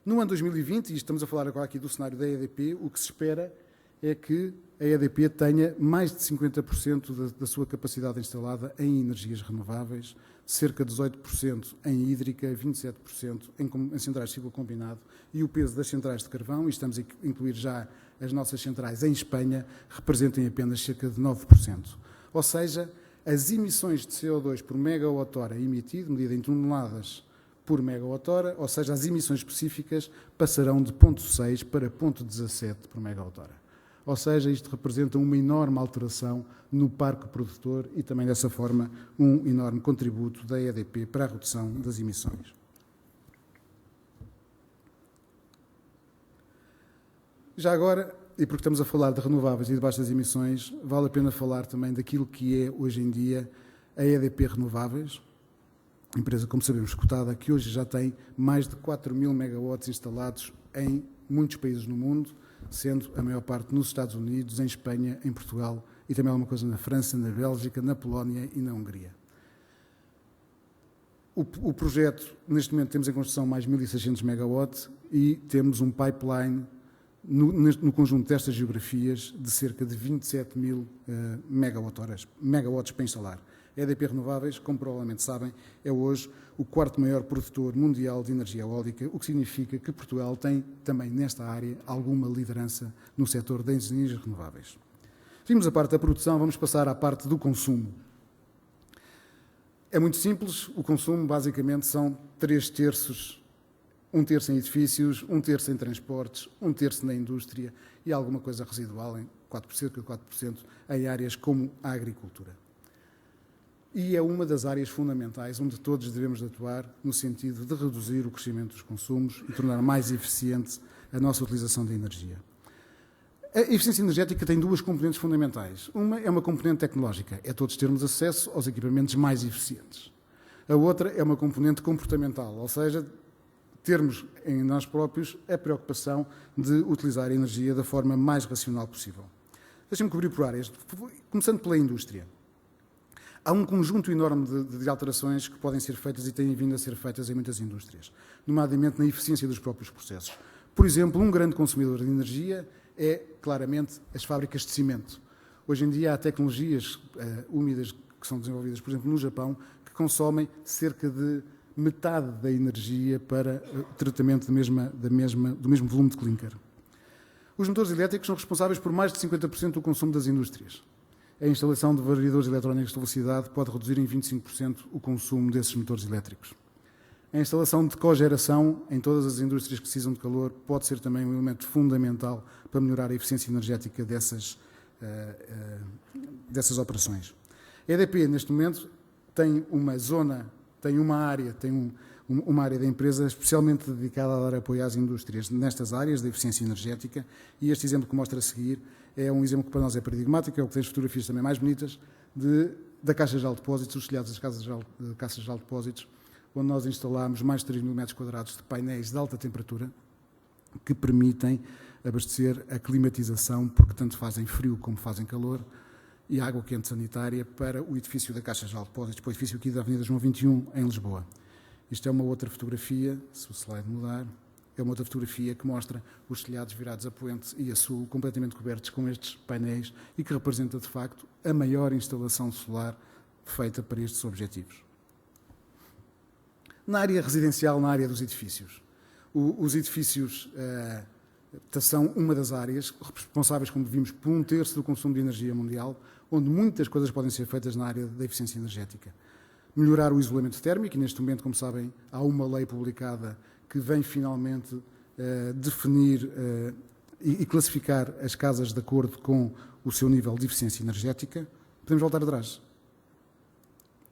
No ano 2020, e estamos a falar agora aqui do cenário da EDP, o que se espera é que a EDP tenha mais de 50% da sua capacidade instalada em energias renováveis, cerca de 18% em hídrica, 27% em centrais de ciclo combinado, e o peso das centrais de carvão, e estamos a incluir já as nossas centrais em Espanha, representem apenas cerca de 9%. Ou seja, as emissões de CO2 por megawatt-hora emitido, medida em toneladas por megawatt-hora, ou seja, as emissões específicas passarão de 0,6 para 0,17 por megawatt-hora. Ou seja, isto representa uma enorme alteração no parque produtor e também, dessa forma, um enorme contributo da EDP para a redução das emissões. Já agora, e porque estamos a falar de renováveis e de baixas emissões, vale a pena falar também daquilo que é, hoje em dia, a EDP Renováveis, empresa, como sabemos, cotada, que hoje já tem mais de 4.000 megawatts instalados em muitos países no mundo, sendo a maior parte nos Estados Unidos, em Espanha, em Portugal e também alguma coisa na França, na Bélgica, na Polónia e na Hungria. O projeto, neste momento, temos em construção mais 1.600 megawatts e temos um pipeline no conjunto destas geografias de cerca de 27.000 megawatts para instalar. A EDP Renováveis, como provavelmente sabem, é hoje o quarto maior produtor mundial de energia eólica, o que significa que Portugal tem também nesta área alguma liderança no setor das energias renováveis. Vimos a parte da produção, vamos passar à parte do consumo. É muito simples, o consumo basicamente são 3/3, 1/3 em edifícios, 1/3 em transportes, 1/3 na indústria e alguma coisa residual, em cerca de 4%, em áreas como a agricultura. E é uma das áreas fundamentais onde todos devemos atuar no sentido de reduzir o crescimento dos consumos e tornar mais eficiente a nossa utilização de energia. A eficiência energética tem duas componentes fundamentais. Uma é uma componente tecnológica, é todos termos acesso aos equipamentos mais eficientes. A outra é uma componente comportamental, ou seja, termos em nós próprios a preocupação de utilizar a energia da forma mais racional possível. Deixem-me cobrir por áreas, começando pela indústria. Há um conjunto enorme de alterações que podem ser feitas e têm vindo a ser feitas em muitas indústrias, nomeadamente na eficiência dos próprios processos. Por exemplo, um grande consumidor de energia é, claramente, as fábricas de cimento. Hoje em dia há tecnologias úmidas que são desenvolvidas, por exemplo, no Japão, que consomem cerca de metade da energia para o tratamento do mesmo volume de clinker. Os motores elétricos são responsáveis por mais de 50% do consumo das indústrias. A instalação de variadores eletrónicos de velocidade pode reduzir em 25% o consumo desses motores elétricos. A instalação de cogeração em todas as indústrias que precisam de calor pode ser também um elemento fundamental para melhorar a eficiência energética dessas operações. A EDP, neste momento, tem uma área da empresa especialmente dedicada a dar apoio às indústrias nestas áreas da eficiência energética, e este exemplo que mostra a seguir é um exemplo que para nós é paradigmático, é o que tem as fotografias também mais bonitas, da Caixa Geral de Depósitos, os telhados das Caixas Geral de Depósitos, onde nós instalámos mais de 3.000 metros quadrados de painéis de alta temperatura que permitem abastecer a climatização, porque tanto fazem frio como fazem calor, e água quente sanitária para o edifício da Caixa Geral de Depósitos, para o edifício aqui da Avenida João 21, em Lisboa. Isto é uma outra fotografia, se o slide mudar, é uma outra fotografia que mostra os telhados virados a poente e a sul, completamente cobertos com estes painéis e que representa, de facto, a maior instalação solar feita para estes objetivos. Na área residencial, na área dos edifícios. Os edifícios são uma das áreas responsáveis, como vimos, por 1/3 do consumo de energia mundial, onde muitas coisas podem ser feitas na área da eficiência energética. Melhorar o isolamento térmico, e neste momento, como sabem, há uma lei publicada que vem finalmente definir e classificar as casas de acordo com o seu nível de eficiência energética. Podemos voltar atrás.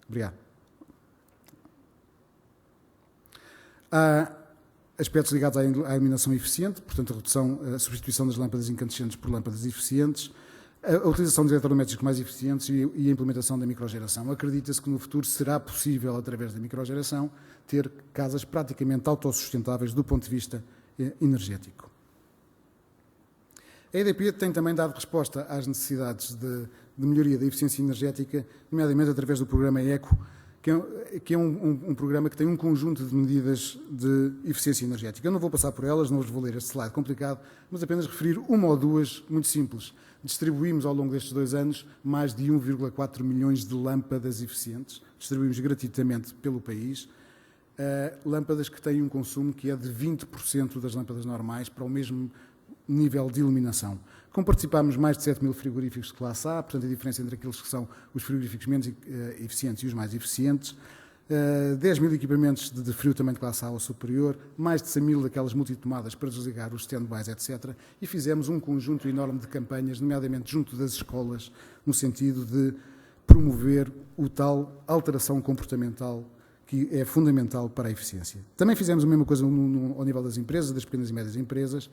Obrigado. Há aspectos ligados à iluminação eficiente, portanto, a substituição das lâmpadas incandescentes por lâmpadas eficientes, a utilização de eletrodomésticos mais eficientes e a implementação da microgeração. Acredita-se que no futuro será possível, através da microgeração, ter casas praticamente autossustentáveis do ponto de vista energético. A EDP tem também dado resposta às necessidades de melhoria da eficiência energética, nomeadamente através do programa ECO, que é um programa que tem um conjunto de medidas de eficiência energética. Eu não vou passar por elas, não vos vou ler este slide complicado, mas apenas referir uma ou duas muito simples. Distribuímos ao longo destes 2 anos mais de 1,4 milhões de lâmpadas eficientes, distribuímos gratuitamente pelo país, lâmpadas que têm um consumo que é de 20% das lâmpadas normais para o mesmo nível de iluminação. Como participámos mais de 7 mil frigoríficos de classe A, portanto a diferença entre aqueles que são os frigoríficos menos eficientes e os mais eficientes, 10 mil equipamentos de frio também de classe A ou superior, mais de 100 mil daquelas multitomadas para desligar os stand-bys, etc. E fizemos um conjunto enorme de campanhas, nomeadamente junto das escolas, no sentido de promover o tal alteração comportamental que é fundamental para a eficiência. Também fizemos a mesma coisa ao nível das empresas, das pequenas e médias empresas.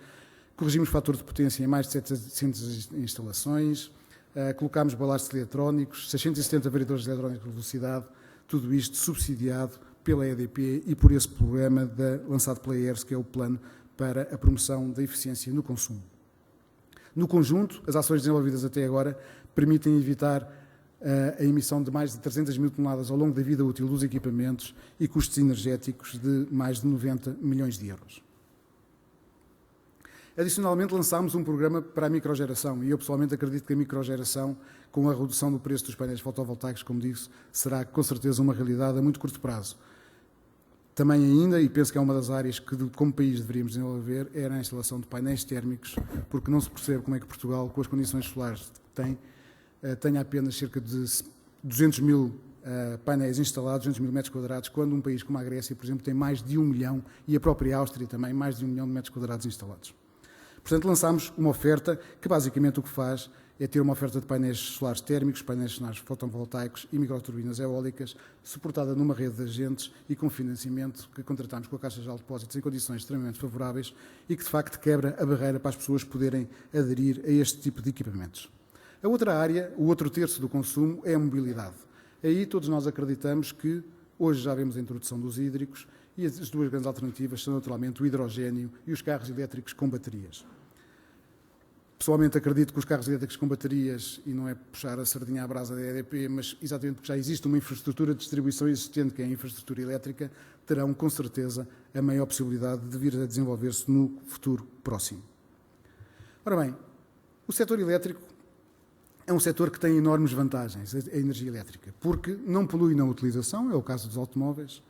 Corrigimos o fator de potência em mais de 700 instalações, colocámos balastros eletrónicos, 670 variadores eletrónicos de velocidade, tudo isto subsidiado pela EDP e por esse programa lançado pela ERS, que é o Plano para a Promoção da Eficiência no Consumo. No conjunto, as ações desenvolvidas até agora permitem evitar a emissão de mais de 300 mil toneladas ao longo da vida útil dos equipamentos e custos energéticos de mais de 90 milhões de euros. Adicionalmente, lançámos um programa para a microgeração e eu pessoalmente acredito que a microgeração, com a redução do preço dos painéis fotovoltaicos, como disse, será com certeza uma realidade a muito curto prazo. Também ainda, e penso que é uma das áreas que como país deveríamos desenvolver, era a instalação de painéis térmicos, porque não se percebe como é que Portugal, com as condições solares que tem, tenha apenas cerca de 200 mil painéis instalados, 200 mil metros quadrados, quando um país como a Grécia, por exemplo, tem mais de 1 milhão, e a própria Áustria também, mais de 1 milhão de metros quadrados instalados. Portanto, lançámos uma oferta que basicamente o que faz é ter uma oferta de painéis solares térmicos, painéis solares fotovoltaicos e microturbinas eólicas, suportada numa rede de agentes e com financiamento que contratamos com a Caixa Geral de Depósitos em condições extremamente favoráveis e que, de facto, quebra a barreira para as pessoas poderem aderir a este tipo de equipamentos. A outra área, o outro terço do consumo, é a mobilidade. Aí todos nós acreditamos que hoje já vemos a introdução dos hídricos e as duas grandes alternativas são naturalmente o hidrogénio e os carros elétricos com baterias. Pessoalmente acredito que os carros elétricos com baterias, e não é puxar a sardinha à brasa da EDP, mas exatamente porque já existe uma infraestrutura de distribuição existente, que é a infraestrutura elétrica, terão com certeza a maior possibilidade de vir a desenvolver-se no futuro próximo. Ora bem, o setor elétrico é um setor que tem enormes vantagens, a energia elétrica, porque não polui na utilização, é o caso dos automóveis,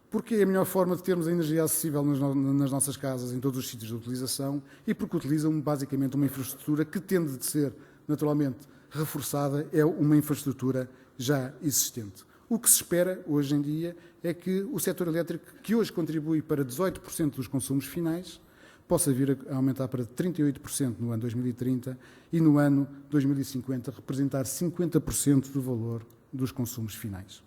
porque é a melhor forma de termos a energia acessível nas nossas casas, em todos os sítios de utilização, e porque utilizam basicamente uma infraestrutura que tende de ser, naturalmente, reforçada, é uma infraestrutura já existente. O que se espera, hoje em dia, é que o setor elétrico, que hoje contribui para 18% dos consumos finais, possa vir a aumentar para 38% no ano 2030 e no ano 2050 representar 50% do valor dos consumos finais.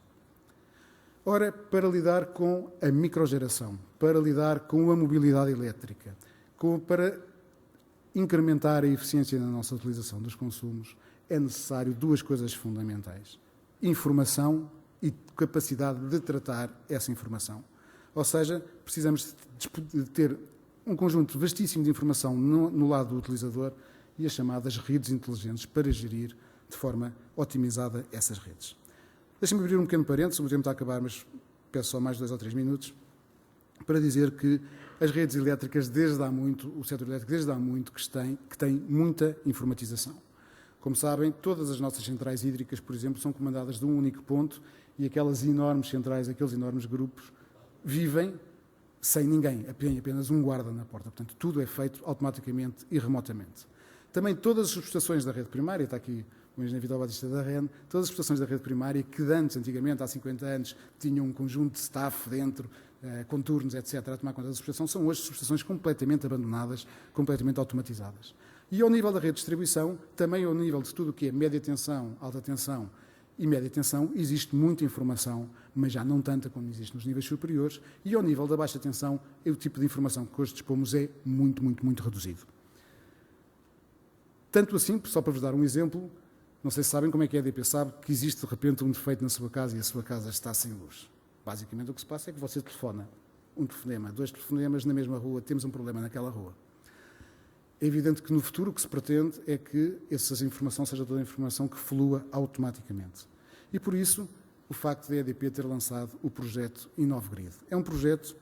Ora, para lidar com a microgeração, para lidar com a mobilidade elétrica, para incrementar a eficiência na nossa utilização dos consumos, é necessário duas coisas fundamentais: informação e capacidade de tratar essa informação. Ou seja, precisamos de ter um conjunto vastíssimo de informação no lado do utilizador e as chamadas redes inteligentes para gerir de forma otimizada essas redes. Deixem-me abrir um pequeno parênteses, o tempo está a acabar, mas peço só mais 2 ou 3 minutos, para dizer que as redes elétricas, desde há muito, o setor elétrico desde há muito que tem muita informatização. Como sabem, todas as nossas centrais hídricas, por exemplo, são comandadas de um único ponto e aquelas enormes centrais, aqueles enormes grupos, vivem sem ninguém, apenas um guarda na porta. Portanto, tudo é feito automaticamente e remotamente. Também todas as subestações da rede primária, está aqui o engenheiro Vitor Batista da REN, todas as subestações da rede primária que antes, antigamente, há 50 anos, tinham um conjunto de staff dentro, com turnos, etc., a tomar conta da subestação, são hoje subestações completamente abandonadas, completamente automatizadas. E ao nível da rede de distribuição, também ao nível de tudo o que é média tensão, alta tensão e média tensão, existe muita informação, mas já não tanta como existe nos níveis superiores, e ao nível da baixa tensão, o tipo de informação que hoje dispomos é muito, muito, muito reduzido. Tanto assim, só para vos dar um exemplo, não sei se sabem como é que a EDP sabe que existe de repente um defeito na sua casa e a sua casa está sem luz. Basicamente o que se passa é que você telefona, um telefonema, 2 telefonemas na mesma rua, temos um problema naquela rua. É evidente que no futuro o que se pretende é que essa informação seja toda a informação que flua automaticamente. E por isso, o facto da EDP ter lançado o projeto InnovGrid. É um projeto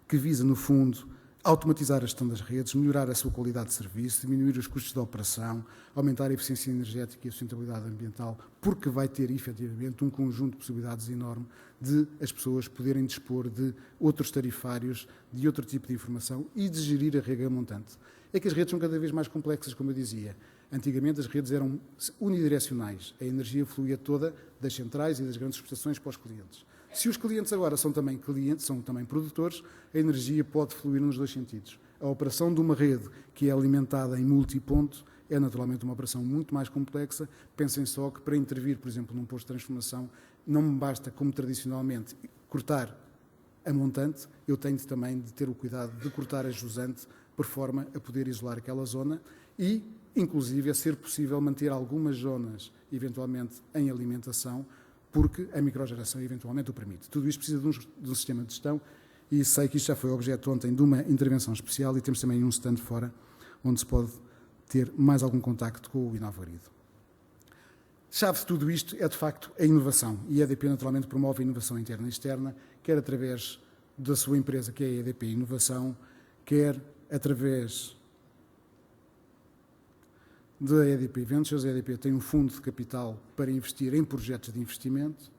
que visa, no fundo, automatizar a gestão das redes, melhorar a sua qualidade de serviço, diminuir os custos de operação, aumentar a eficiência energética e a sustentabilidade ambiental, porque vai ter, efetivamente, um conjunto de possibilidades enorme de as pessoas poderem dispor de outros tarifários, de outro tipo de informação e de gerir a rede montante. É que as redes são cada vez mais complexas, como eu dizia. Antigamente as redes eram unidirecionais. A energia fluía toda das centrais e das grandes subestações para os clientes. Se os clientes agora são também clientes, são também produtores, a energia pode fluir nos 2 sentidos. A operação de uma rede que é alimentada em multiponto é naturalmente uma operação muito mais complexa. Pensem só que para intervir, por exemplo, num posto de transformação, não me basta, como tradicionalmente, cortar a montante, eu tenho também de ter o cuidado de cortar a jusante por forma a poder isolar aquela zona e, inclusive, a ser possível manter algumas zonas, eventualmente, em alimentação, porque a microgeração eventualmente o permite. Tudo isto precisa de um sistema de gestão e sei que isto já foi objeto ontem de uma intervenção especial e temos também um stand fora onde se pode ter mais algum contacto com o InnovGrid. Chave de tudo isto é, de facto, a inovação. E a EDP, naturalmente, promove a inovação interna e externa, quer através da sua empresa, que é a EDP Inovação, quer através da EDP Ventures. A EDP tem um fundo de capital para investir em projetos de investimento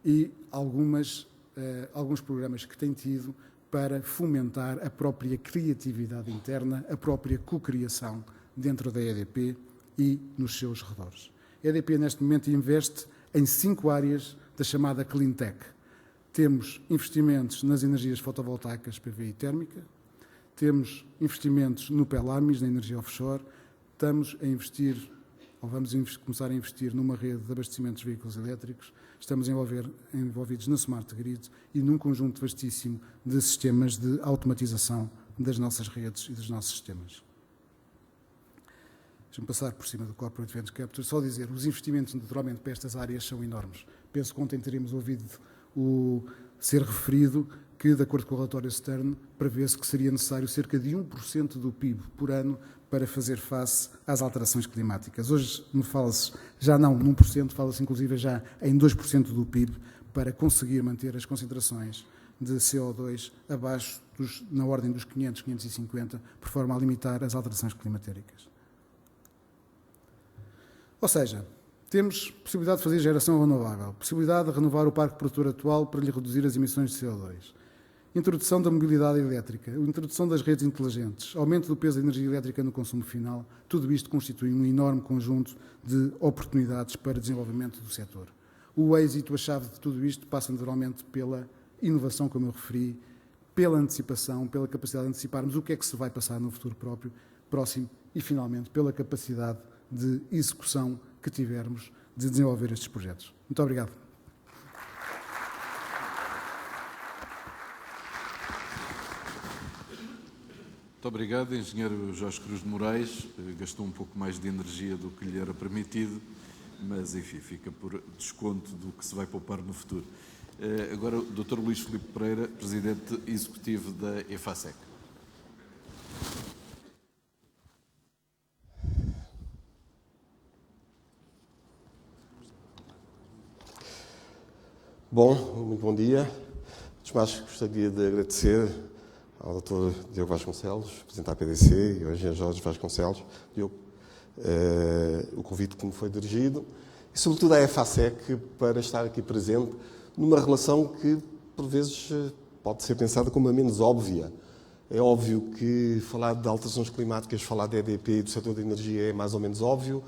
e alguns programas que tem tido para fomentar a própria criatividade interna, a própria cocriação dentro da EDP e nos seus redores. A EDP, neste momento, investe em 5 áreas da chamada Clean Tech. Temos investimentos nas energias fotovoltaicas, PV e térmica, temos investimentos no PELAMIS, na energia offshore, estamos a investir, ou vamos começar a investir numa rede de abastecimento de veículos elétricos, estamos envolvidos na Smart Grid e num conjunto vastíssimo de sistemas de automatização das nossas redes e dos nossos sistemas. Deixa-me passar por cima do Corporate Venture Capital, só dizer, os investimentos naturalmente para estas áreas são enormes. Penso que ontem teríamos ouvido ser referido que, de acordo com o relatório Stern, prevê-se que seria necessário cerca de 1% do PIB por ano para fazer face às alterações climáticas. Hoje me fala-se já não num 1%, fala-se inclusive já em 2% do PIB para conseguir manter as concentrações de CO2 abaixo na ordem dos 500, 550, por forma a limitar as alterações climatéricas. Ou seja, temos possibilidade de fazer geração renovável, possibilidade de renovar o parque produtor atual para lhe reduzir as emissões de CO2, introdução da mobilidade elétrica, introdução das redes inteligentes, aumento do peso da energia elétrica no consumo final, tudo isto constitui um enorme conjunto de oportunidades para desenvolvimento do setor. O êxito, a chave de tudo isto, passa naturalmente pela inovação, como eu referi, pela antecipação, pela capacidade de anteciparmos o que é que se vai passar no futuro próximo e, finalmente, pela capacidade de execução que tivermos de desenvolver estes projetos. Muito obrigado. Muito obrigado, engenheiro Jorge Cruz de Moraes. Gastou um pouco mais de energia do que lhe era permitido, mas, enfim, fica por desconto do que se vai poupar no futuro. Agora, o Dr. Luís Filipe Pereira, Presidente Executivo da EFASEC. Bom, muito bom dia. Antes de mais, gostaria de agradecer ao Dr. Diogo Vasconcelos, Presidente da PDC, e ao Engenheiro Jorge Vasconcelos, Diogo, o convite que me foi dirigido, e sobretudo à EFASEC para estar aqui presente numa relação que, por vezes, pode ser pensada como a menos óbvia. É óbvio que falar de alterações climáticas, falar da EDP e do setor da energia é mais ou menos óbvio.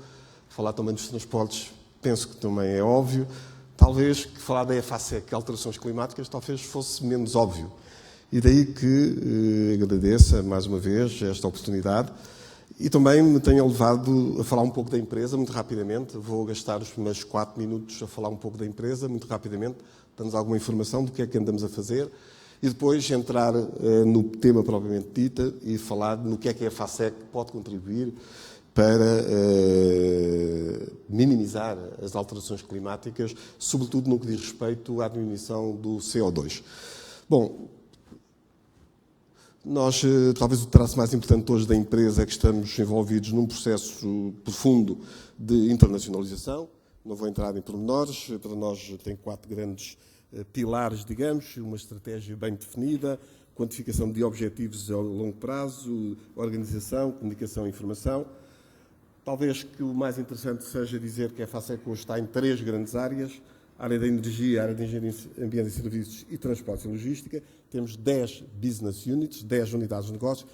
Falar também dos transportes, penso que também é óbvio. Talvez que falar da EFASEC, alterações climáticas, talvez fosse menos óbvio. E daí que agradeço mais uma vez esta oportunidade e também me tenho levado a falar um pouco da empresa, muito rapidamente. Vou gastar os primeiros 4 minutos a falar um pouco da empresa, muito rapidamente, dando-nos alguma informação do que é que andamos a fazer e depois entrar no tema propriamente dito e falar no que é que a EFASEC pode contribuir para minimizar as alterações climáticas, sobretudo no que diz respeito à diminuição do CO2. Bom, nós, talvez o traço mais importante hoje da empresa é que estamos envolvidos num processo profundo de internacionalização. Não vou entrar em pormenores, para nós tem 4 grandes pilares, digamos, uma estratégia bem definida, quantificação de objetivos a longo prazo, organização, comunicação e informação. Talvez que o mais interessante seja dizer que a EFASEC hoje está em 3 grandes áreas, a área da energia, a área de engenharia, ambiente e serviços e transportes e logística. Temos 10 business units, 10 unidades de negócio.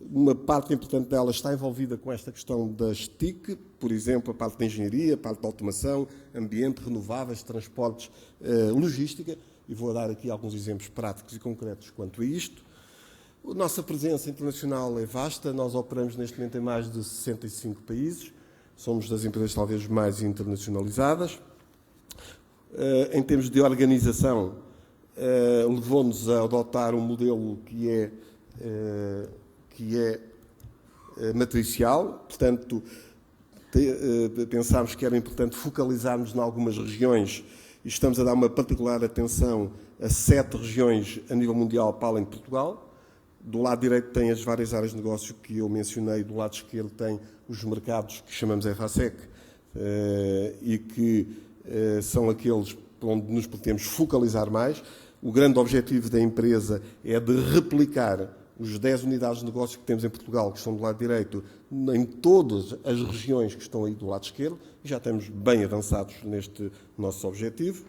Uma parte importante delas está envolvida com esta questão das TIC, por exemplo, a parte da engenharia, a parte da automação, ambiente, renováveis, transportes, logística. E vou dar aqui alguns exemplos práticos e concretos quanto a isto. A nossa presença internacional é vasta, nós operamos neste momento em mais de 65 países, somos das empresas talvez mais internacionalizadas. Em termos de organização, levou-nos a adotar um modelo que é matricial, portanto, pensámos que era importante focalizarmos em algumas regiões e estamos a dar uma particular atenção a 7 regiões a nível mundial para além de Portugal. Do lado direito tem as várias áreas de negócio que eu mencionei, do lado esquerdo tem os mercados que chamamos EFASEC e que são aqueles onde nos podemos focalizar mais. O grande objetivo da empresa é de replicar os 10 unidades de negócio que temos em Portugal, que estão do lado direito, em todas as regiões que estão aí do lado esquerdo, e já estamos bem avançados neste nosso objetivo.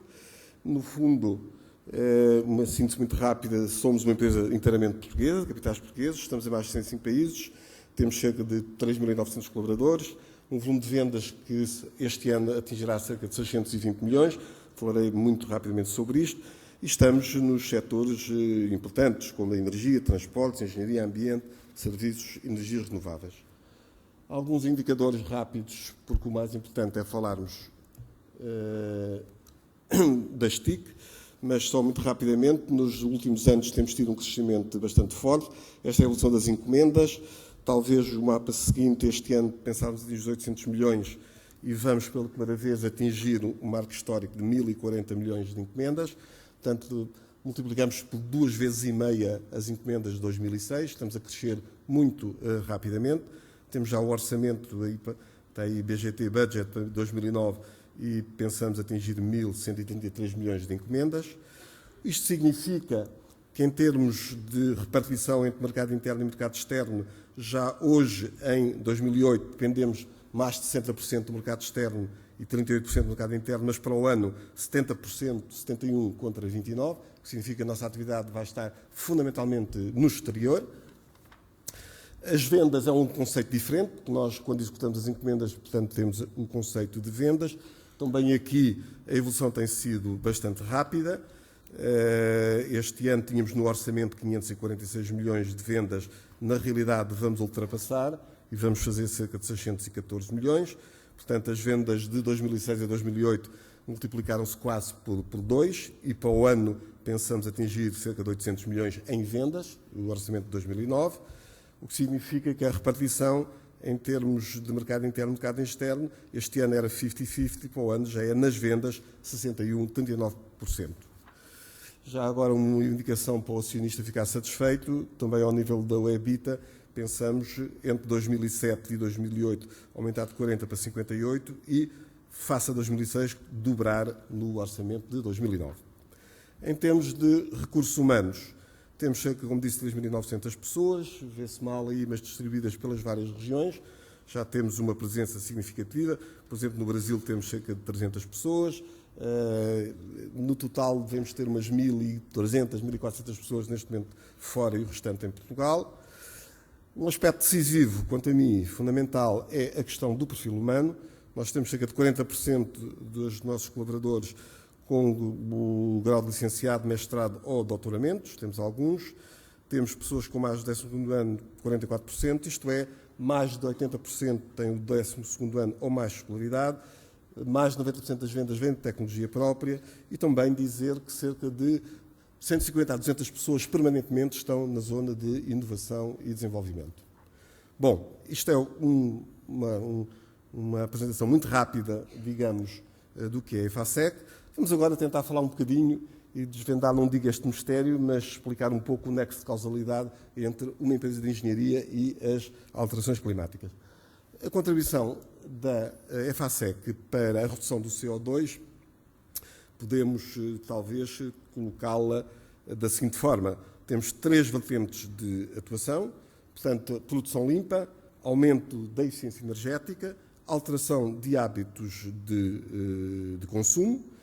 No fundo, uma síntese muito rápida, somos uma empresa inteiramente portuguesa, de capitais portugueses, estamos em mais de 105 países, temos cerca de 3.900 colaboradores, um volume de vendas que este ano atingirá cerca de 620 milhões, falarei muito rapidamente sobre isto, e estamos nos setores importantes, como a energia, transportes, engenharia, ambiente, serviços, energias renováveis. Alguns indicadores rápidos, porque o mais importante é falarmos das TIC, mas só muito rapidamente, nos últimos anos temos tido um crescimento bastante forte. Esta é a evolução das encomendas. Talvez o mapa seguinte, este ano, pensávamos em 800 milhões e vamos pela primeira vez atingir um marco histórico de 1.040 milhões de encomendas. Portanto, multiplicamos por 2,5 vezes as encomendas de 2006. Estamos a crescer muito rapidamente. Temos já o orçamento, está aí BGT Budget para 2009, e pensamos atingir 1.133 milhões de encomendas. Isto significa que, em termos de repartição entre mercado interno e mercado externo, já hoje, em 2008, dependemos mais de 60% do mercado externo e 38% do mercado interno, mas para o ano 70%, 71% contra 29%, o que significa que a nossa atividade vai estar fundamentalmente no exterior. As vendas é um conceito diferente, porque nós, quando executamos as encomendas, portanto, temos o conceito de vendas. Também aqui a evolução tem sido bastante rápida. Este ano tínhamos no orçamento 546 milhões de vendas. Na realidade, vamos ultrapassar e vamos fazer cerca de 614 milhões. Portanto, as vendas de 2006 a 2008 multiplicaram-se quase por 2 e para o ano pensamos atingir cerca de 800 milhões em vendas, o orçamento de 2009, o que significa que a repartição em termos de mercado interno e mercado externo, este ano era 50-50, para o ano já é nas vendas 61-39%. Já agora uma indicação para o acionista ficar satisfeito, também ao nível da EBITDA, pensamos entre 2007 e 2008 aumentar de 40 para 58 e, face a 2006, dobrar no orçamento de 2009. Em termos de recursos humanos, temos cerca, como disse, de 3.900 pessoas, vê-se mal aí, mas distribuídas pelas várias regiões. Já temos uma presença significativa. Por exemplo, no Brasil temos cerca de 300 pessoas. No total devemos ter umas 1.300, 1.400 pessoas neste momento fora e o restante em Portugal. Um aspecto decisivo, quanto a mim, fundamental, é a questão do perfil humano. Nós temos cerca de 40% dos nossos colaboradores com o grau de licenciado, mestrado ou doutoramentos, temos alguns. Temos pessoas com mais de 12º ano, 44%, isto é, mais de 80% têm o 12º ano ou mais escolaridade, mais de 90% das vendas vêm de tecnologia própria e também dizer que cerca de 150 a 200 pessoas permanentemente estão na zona de inovação e desenvolvimento. Bom, isto é uma apresentação muito rápida, digamos, do que é a EFASEC. Vamos agora tentar falar um bocadinho e desvendar, não digo este mistério, mas explicar um pouco o nexo de causalidade entre uma empresa de engenharia e as alterações climáticas. A contribuição da EFASEC para a redução do CO2, podemos talvez colocá-la da seguinte forma. Temos 3 vertentes de atuação, portanto, produção limpa, aumento da eficiência energética, alteração de hábitos de consumo.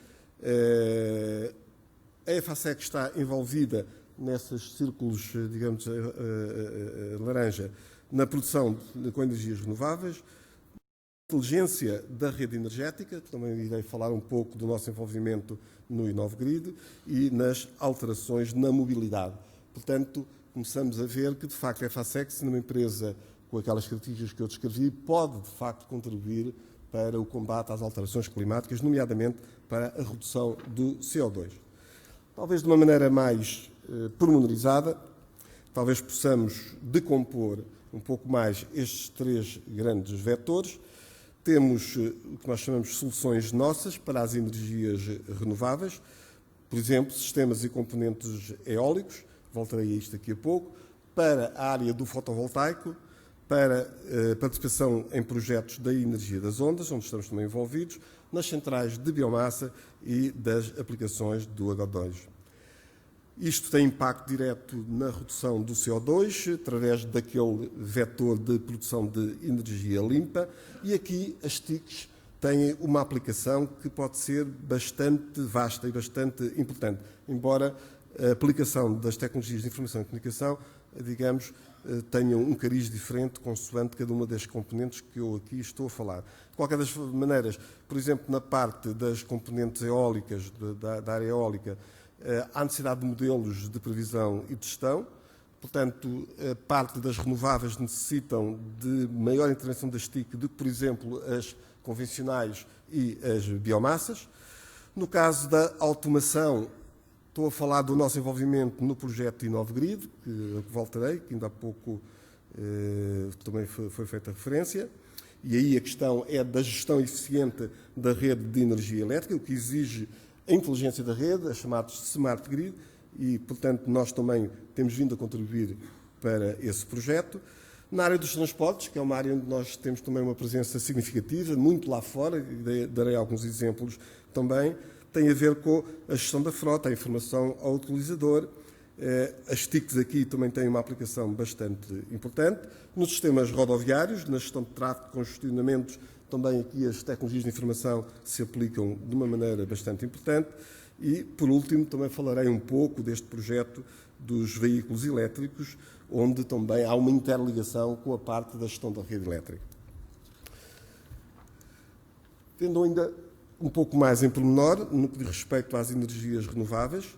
A EFASEC está envolvida nesses círculos, digamos, laranja, na produção com energias renováveis, inteligência da rede energética, também irei falar um pouco do nosso envolvimento no InnovGrid, e nas alterações na mobilidade. Portanto, começamos a ver que, de facto, a EFASEC, sendo uma empresa com aquelas características que eu descrevi, pode, de facto, contribuir para o combate às alterações climáticas, nomeadamente para a redução do CO2. Talvez de uma maneira mais pormenorizada, talvez possamos decompor um pouco mais estes 3 grandes vetores. Temos o que nós chamamos de soluções nossas para as energias renováveis, por exemplo, sistemas e componentes eólicos, voltarei a isto daqui a pouco, para a área do fotovoltaico, para a participação em projetos da energia das ondas, onde estamos também envolvidos, nas centrais de biomassa e das aplicações do H2. Isto tem impacto direto na redução do CO2, através daquele vetor de produção de energia limpa, e aqui as TICs têm uma aplicação que pode ser bastante vasta e bastante importante, embora a aplicação das tecnologias de informação e comunicação, digamos, tenham um cariz diferente consoante cada uma das componentes que eu aqui estou a falar. De qualquer das maneiras, por exemplo, na parte das componentes eólicas, da área eólica, há necessidade de modelos de previsão e de gestão. Portanto, a parte das renováveis necessitam de maior intervenção das TIC do que, por exemplo, as convencionais e as biomassas. No caso da automação, estou a falar do nosso envolvimento no projeto InnovGrid, que voltarei, que ainda há pouco também foi feita referência, e aí a questão é da gestão eficiente da rede de energia elétrica, o que exige a inteligência da rede, a chamados Smart Grid, e, portanto, nós também temos vindo a contribuir para esse projeto. Na área dos transportes, que é uma área onde nós temos também uma presença significativa, muito lá fora, e darei alguns exemplos também, tem a ver com a gestão da frota, a informação ao utilizador. As TICs aqui também têm uma aplicação bastante importante. Nos sistemas rodoviários, na gestão de tráfego, congestionamentos, também aqui as tecnologias de informação se aplicam de uma maneira bastante importante. E, por último, também falarei um pouco deste projeto dos veículos elétricos, onde também há uma interligação com a parte da gestão da rede elétrica. Tendo ainda um pouco mais em pormenor, no que diz respeito às energias renováveis,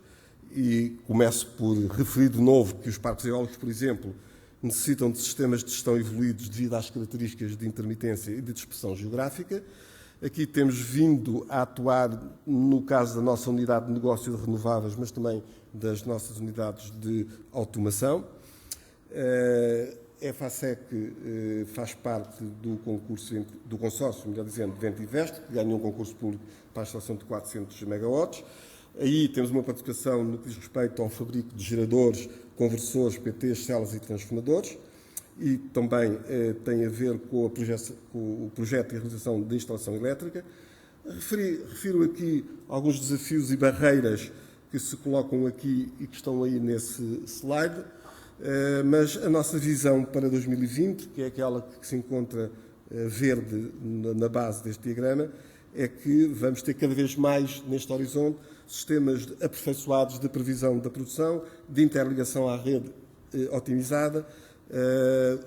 e começo por referir de novo que os parques eólicos, por exemplo, necessitam de sistemas de gestão evoluídos devido às características de intermitência e de dispersão geográfica. Aqui temos vindo a atuar no caso da nossa unidade de negócio de renováveis, mas também das nossas unidades de automação. A EFASEC faz parte do consórcio, melhor dizendo, Vento Invest, que ganhou um concurso público para a instalação de 400 megawatts. Aí temos uma participação no que diz respeito ao fabrico de geradores, conversores, PTs, celas e transformadores, e também tem a ver com o projeto e a realização de instalação elétrica. Refiro aqui alguns desafios e barreiras que se colocam aqui e que estão aí nesse slide, mas a nossa visão para 2020, que é aquela que se encontra verde na base deste diagrama, é que vamos ter cada vez mais neste horizonte sistemas aperfeiçoados de previsão da produção, de interligação à rede otimizada,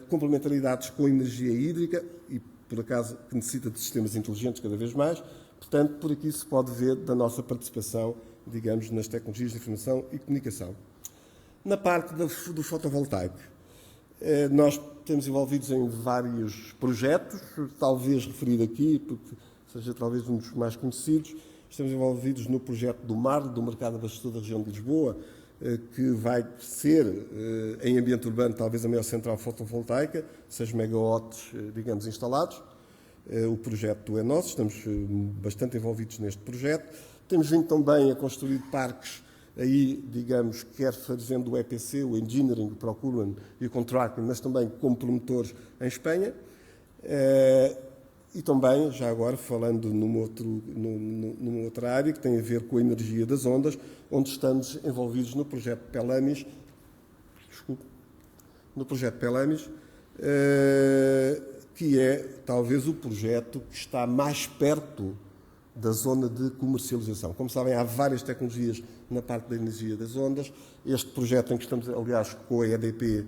complementaridades com energia hídrica e, por acaso, que necessita de sistemas inteligentes cada vez mais. Portanto, por aqui se pode ver da nossa participação, digamos, nas tecnologias de informação e comunicação. Na parte do fotovoltaico, nós estamos envolvidos em vários projetos, talvez referir aqui, porque seja talvez um dos mais conhecidos. Estamos envolvidos no projeto do MAR, do Mercado Abastecedor da região de Lisboa, que vai ser, em ambiente urbano, talvez a maior central fotovoltaica, 6 megawatts, digamos, instalados. O projeto é nosso, estamos bastante envolvidos neste projeto. Temos vindo também a construir parques, aí, digamos, quer fazendo o EPC, o Engineering, o Procurement e o Contracting, mas também como promotores em Espanha. E também, já agora, falando numa outra área que tem a ver com a energia das ondas, onde estamos envolvidos no projeto Pelamis, que é talvez o projeto que está mais perto da zona de comercialização. Como sabem, há várias tecnologias na parte da energia das ondas. Este projeto em que estamos, aliás, com a EDP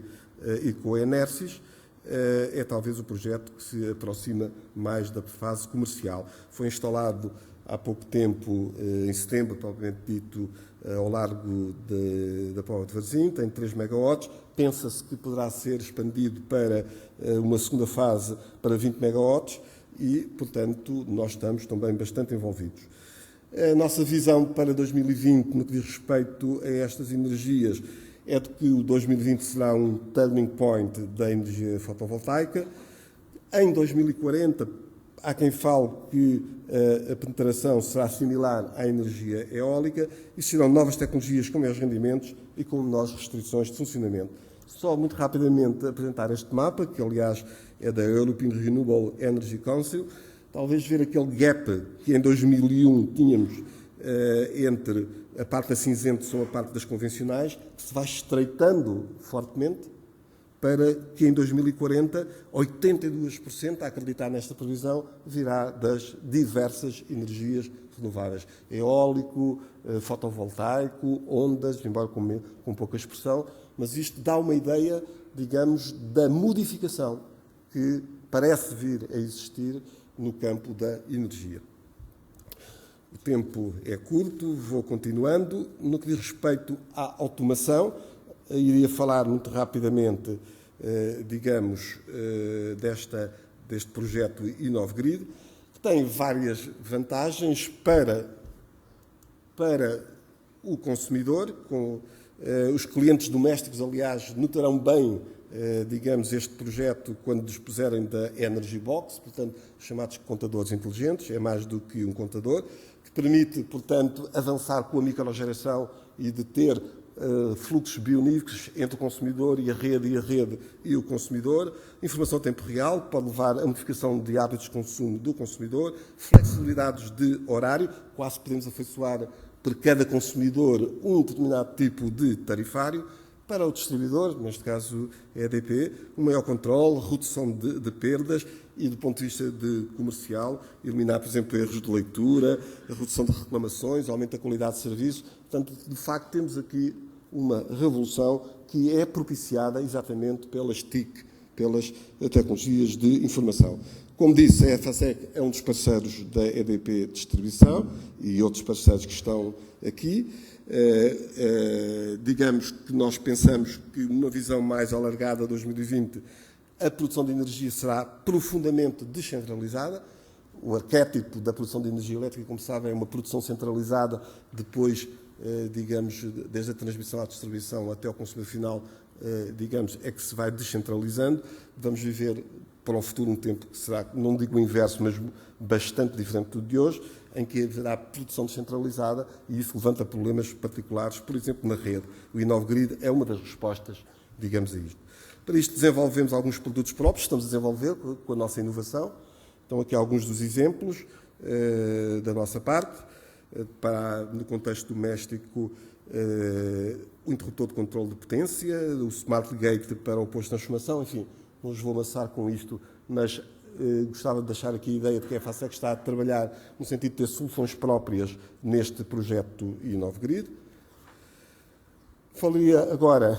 e com a Enersys, é talvez o projeto que se aproxima mais da fase comercial. Foi instalado há pouco tempo, em setembro, propriamente dito, ao largo da Póvoa de Varzim, tem 3 megawatts. Pensa-se que poderá ser expandido para uma segunda fase para 20 megawatts e, portanto, nós estamos também bastante envolvidos. A nossa visão para 2020, no que diz respeito a estas energias, é de que o 2020 será um turning point da energia fotovoltaica. Em 2040, há quem fale que a penetração será similar à energia eólica e serão novas tecnologias com maiores rendimentos e com menores restrições de funcionamento. Só muito rapidamente apresentar este mapa, que aliás é da European Renewable Energy Council, talvez ver aquele gap que em 2001 tínhamos entre a parte da cinzento e a parte das convencionais, que se vai estreitando fortemente para que em 2040 82%, a acreditar nesta previsão, virá das diversas energias renováveis. Eólico, fotovoltaico, ondas, embora com pouca expressão, mas isto dá uma ideia, digamos, da modificação que parece vir a existir no campo da energia. O tempo é curto, vou continuando. No que diz respeito à automação, iria falar muito rapidamente, digamos, deste projeto InnovGrid, que tem várias vantagens para o consumidor. Os clientes domésticos, aliás, notarão bem, digamos, este projeto quando dispuserem da Energy Box, portanto, chamados contadores inteligentes, é mais do que um contador, que permite, portanto, avançar com a microgeração e de ter fluxos bioníficos entre o consumidor e a rede e o consumidor, informação a tempo real, que pode levar a modificação de hábitos de consumo do consumidor, flexibilidades de horário, quase podemos afeiçoar por cada consumidor um determinado tipo de tarifário, para o distribuidor, neste caso a EDP, um maior controle, redução de perdas e, do ponto de vista comercial, eliminar, por exemplo, erros de leitura, a redução de reclamações, aumento da qualidade de serviço. Portanto, de facto, temos aqui uma revolução que é propiciada exatamente pelas TIC, pelas tecnologias de informação. Como disse, a EFASEC é um dos parceiros da EDP Distribuição e outros parceiros que estão aqui. Digamos que nós pensamos que numa visão mais alargada de 2020 a produção de energia será profundamente descentralizada. O arquétipo da produção de energia elétrica, como sabem, é uma produção centralizada, depois, digamos, desde a transmissão à distribuição até ao consumidor final, digamos, é que se vai descentralizando. Vamos viver para o futuro um tempo que será, não digo o inverso, mas bastante diferente do de hoje, em que haverá produção descentralizada e isso levanta problemas particulares, por exemplo, na rede. O InnovGrid é uma das respostas, digamos, a isto. Para isto desenvolvemos alguns produtos próprios, estamos a desenvolver com a nossa inovação. Estão aqui alguns dos exemplos da nossa parte. No contexto doméstico, o interruptor de controle de potência, o Smart Gate para o posto de transformação, enfim, não os vou amassar com isto, mas gostava de deixar aqui a ideia de que a EFASEC está a trabalhar no sentido de ter soluções próprias neste projeto InnovGrid. Falaria agora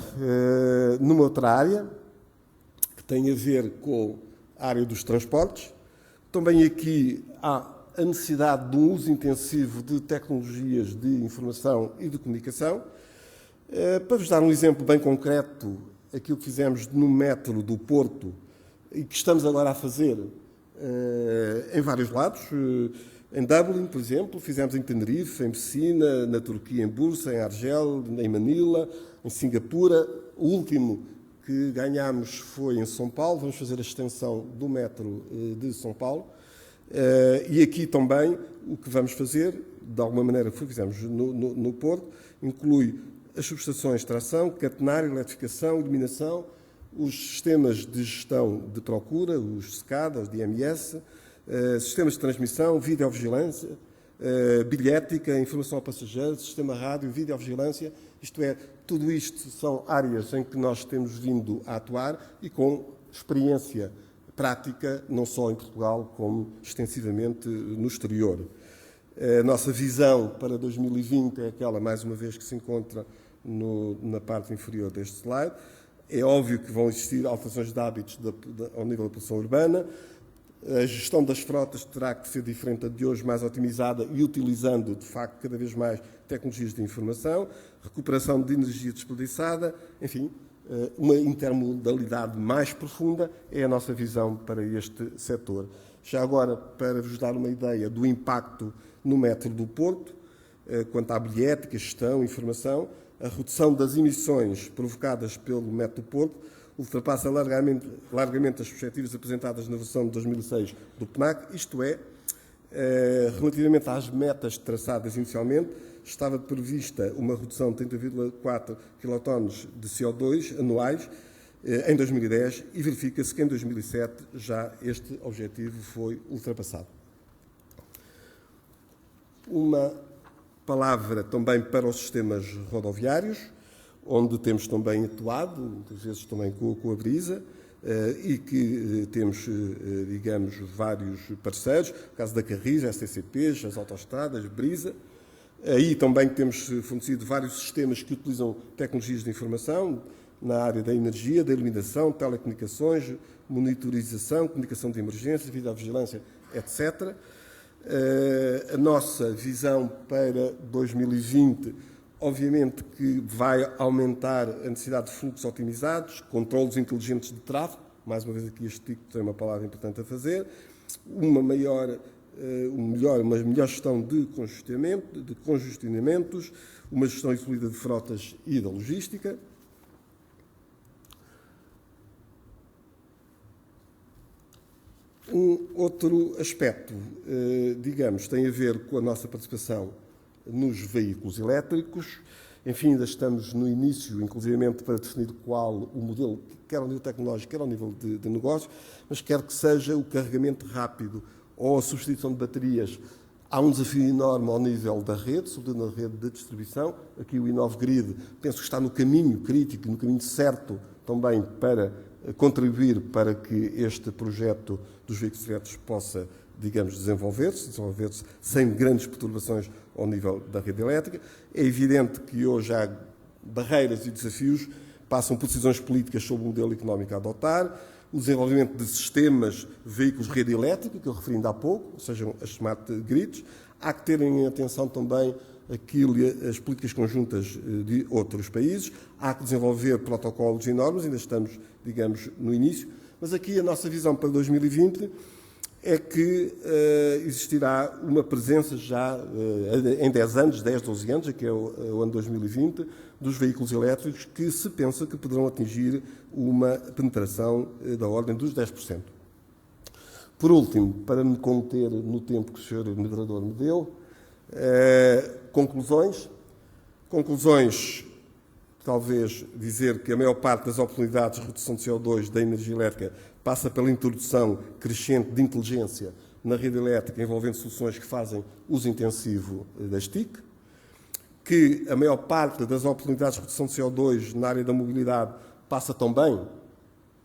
numa outra área, que tem a ver com a área dos transportes. Também aqui há a necessidade de um uso intensivo de tecnologias de informação e de comunicação. Para vos dar um exemplo bem concreto, aquilo que fizemos no metro do Porto e que estamos agora a fazer em vários lados. Em Dublin, por exemplo, fizemos em Tenerife, em Messina, na Turquia, em Bursa, em Argel, em Manila, em Singapura. O último que ganhámos foi em São Paulo. Vamos fazer a extensão do metro de São Paulo. E aqui também o que vamos fazer, de alguma maneira, foi o que fizemos no Porto, inclui as subestações de tração, catenário, eletrificação, iluminação, os sistemas de gestão de procura, os SCADA, os DMS, sistemas de transmissão, videovigilância, bilhética, informação ao passageiro, sistema rádio, videovigilância, isto é, tudo isto são áreas em que nós temos vindo a atuar e com experiência prática, não só em Portugal, como extensivamente no exterior. A nossa visão para 2020 é aquela, mais uma vez, que se encontra na parte inferior deste slide. É óbvio que vão existir alterações de hábitos ao nível da população urbana. A gestão das frotas terá que ser diferente da de hoje, mais otimizada e utilizando, de facto, cada vez mais tecnologias de informação, recuperação de energia desperdiçada, enfim, uma intermodalidade mais profunda é a nossa visão para este setor. Já agora, para vos dar uma ideia do impacto no metro do Porto, quanto à bilhética, gestão, informação, a redução das emissões provocadas pelo metro do Porto ultrapassa largamente as perspectivas apresentadas na versão de 2006 do PNAC, isto é, relativamente às metas traçadas inicialmente, estava prevista uma redução de 30,4 quilotonnes de CO2 anuais em 2010 e verifica-se que em 2007 já este objetivo foi ultrapassado. Uma palavra também para os sistemas rodoviários, onde temos também atuado, muitas vezes também com a Brisa, e que temos, digamos, vários parceiros, no caso da Carris, STCPs, as autoestradas, Brisa. Aí também temos fornecido vários sistemas que utilizam tecnologias de informação na área da energia, da iluminação, telecomunicações, monitorização, comunicação de emergência, videovigilância, etc. A nossa visão para 2020, obviamente que vai aumentar a necessidade de fluxos otimizados, controlos inteligentes de tráfego, mais uma vez aqui este tipo tem uma palavra importante a fazer, uma melhor gestão de congestionamentos, uma gestão evoluída de frotas e da logística. Um outro aspecto, digamos, tem a ver com a nossa participação nos veículos elétricos. Enfim, ainda estamos no início, inclusivamente, para definir qual o modelo, quer ao nível tecnológico, quer ao nível de negócio, mas quer que seja o carregamento rápido ou a substituição de baterias. Há um desafio enorme ao nível da rede, sobretudo na rede de distribuição. Aqui o InnovGrid, penso que está no caminho crítico, no caminho certo também para contribuir para que este projeto dos veículos elétricos possa, digamos, desenvolver-se sem grandes perturbações ao nível da rede elétrica. É evidente que hoje há barreiras e desafios, passam por decisões políticas sobre o modelo económico a adotar, o desenvolvimento de sistemas, veículos de rede elétrica, que eu referi ainda há pouco, ou seja, as smart grids. Há que terem em atenção também as políticas conjuntas de outros países. Há que desenvolver protocolos e normas, ainda estamos, digamos, no início. Mas aqui a nossa visão para 2020 é que existirá uma presença já em 10 anos, 10, 12 anos, aqui é o ano 2020, dos veículos elétricos que se pensa que poderão atingir uma penetração da ordem dos 10%. Por último, para me conter no tempo que o Sr. Moderador me deu, conclusões. Conclusões, talvez dizer que a maior parte das oportunidades de redução de CO2 da energia elétrica passa pela introdução crescente de inteligência na rede elétrica, envolvendo soluções que fazem uso intensivo das TIC. que a maior parte das oportunidades de redução de CO2 na área da mobilidade passa também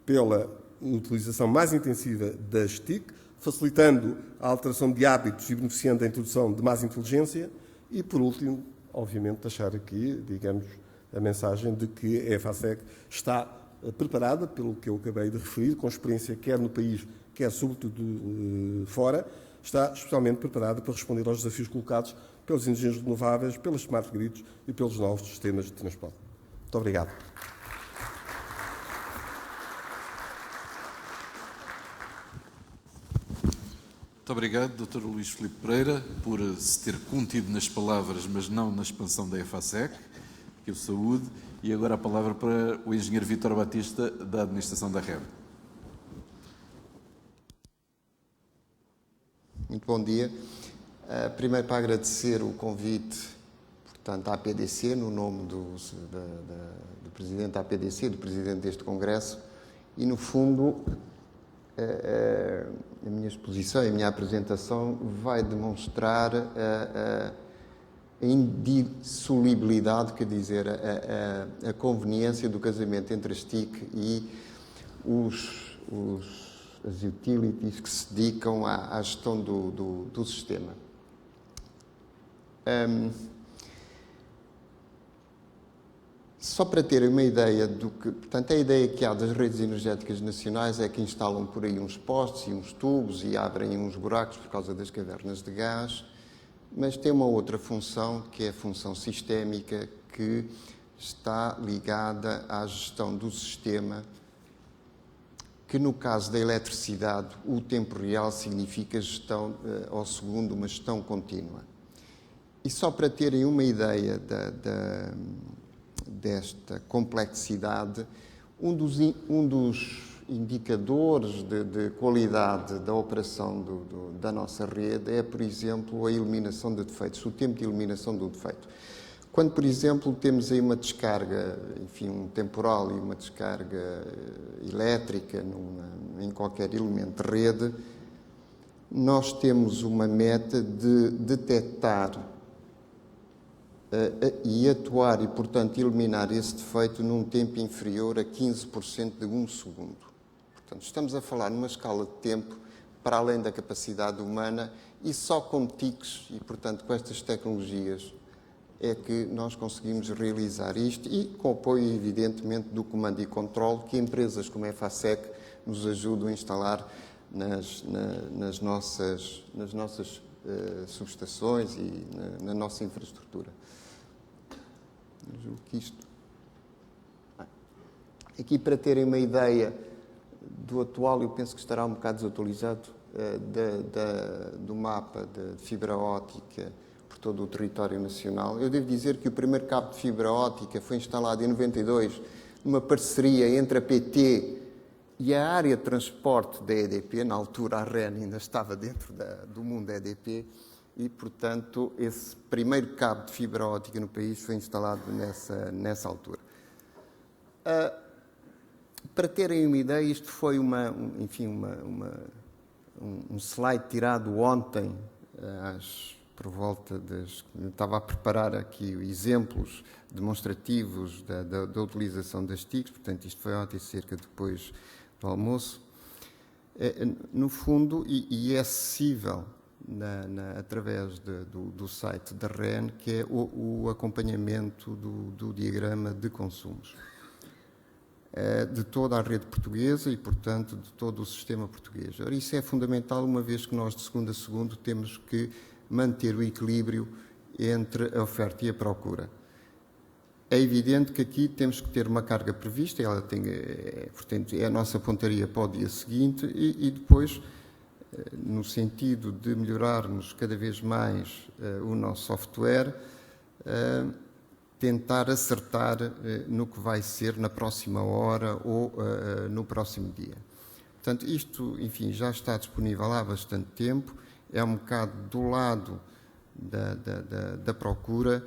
pela utilização mais intensiva das TIC, facilitando a alteração de hábitos e beneficiando da introdução de mais inteligência. E, por último, obviamente, deixar aqui, digamos, a mensagem de que a EFASEC está preparada, pelo que eu acabei de referir, com experiência quer no país, quer sobretudo fora, está especialmente preparada para responder aos desafios colocados pelos energias renováveis, pelas smart grids e pelos novos sistemas de transporte. Muito obrigado. Muito obrigado, Dr. Luís Filipe Pereira, por se ter contido nas palavras, mas não na expansão da EFASEC, que eu saúde. E agora a palavra para o engenheiro Vítor Batista, da Administração da REN. Muito bom dia. Primeiro, para agradecer o convite, portanto, à APDC, no nome do Presidente da APDC, do Presidente deste Congresso, e, no fundo, a minha exposição e a minha apresentação vai demonstrar a indissolubilidade, quer dizer, a conveniência do casamento entre as TIC e as utilities que se dedicam à gestão do sistema. Só para terem uma ideia do que... Portanto, a ideia que há das redes energéticas nacionais é que instalam por aí uns postes e uns tubos e abrem uns buracos por causa das cavernas de gás, mas tem uma outra função, que é a função sistémica, que está ligada à gestão do sistema, que no caso da eletricidade, o tempo real significa gestão ao segundo, uma gestão contínua. E só para terem uma ideia desta complexidade, um dos indicadores de qualidade da operação da nossa rede é, por exemplo, a eliminação de defeitos, o tempo de eliminação do defeito. Quando, por exemplo, temos aí uma descarga, enfim, um temporal e uma descarga elétrica em qualquer elemento de rede, nós temos uma meta de detectar e atuar e, portanto, eliminar esse defeito num tempo inferior a 15% de 1 segundo. Portanto, estamos a falar numa escala de tempo para além da capacidade humana e só com TICs e, portanto, com estas tecnologias é que nós conseguimos realizar isto e com o apoio, evidentemente, do comando e controle que empresas como a EFASEC nos ajudam a instalar nas nossas subestações e na nossa infraestrutura. Eu julgo que isto... Aqui, para terem uma ideia do atual, eu penso que estará um bocado desatualizado, do mapa de fibra óptica por todo o território nacional. Eu devo dizer que o primeiro cabo de fibra óptica foi instalado em 92, numa parceria entre a PT e a área de transporte da EDP. Na altura, a REN ainda estava dentro do mundo da EDP e, portanto, esse primeiro cabo de fibra óptica no país foi instalado nessa altura. Para terem uma ideia, isto foi um slide tirado ontem, por volta das... Estava a preparar aqui exemplos demonstrativos da utilização das TICs, portanto, isto foi ontem, cerca depois do almoço. No fundo, e é acessível através do site da REN, que é o acompanhamento do diagrama de consumos de toda a rede portuguesa e, portanto, de todo o sistema português. Ora, isso é fundamental, uma vez que nós, de segundo a segundo, temos que manter o equilíbrio entre a oferta e a procura. É evidente que aqui temos que ter uma carga prevista, ela portanto, é a nossa pontaria para o dia seguinte e depois, no sentido de melhorarmos cada vez mais o nosso software, tentar acertar no que vai ser na próxima hora ou no próximo dia. Portanto, isto, enfim, já está disponível há bastante tempo, é um bocado do lado da procura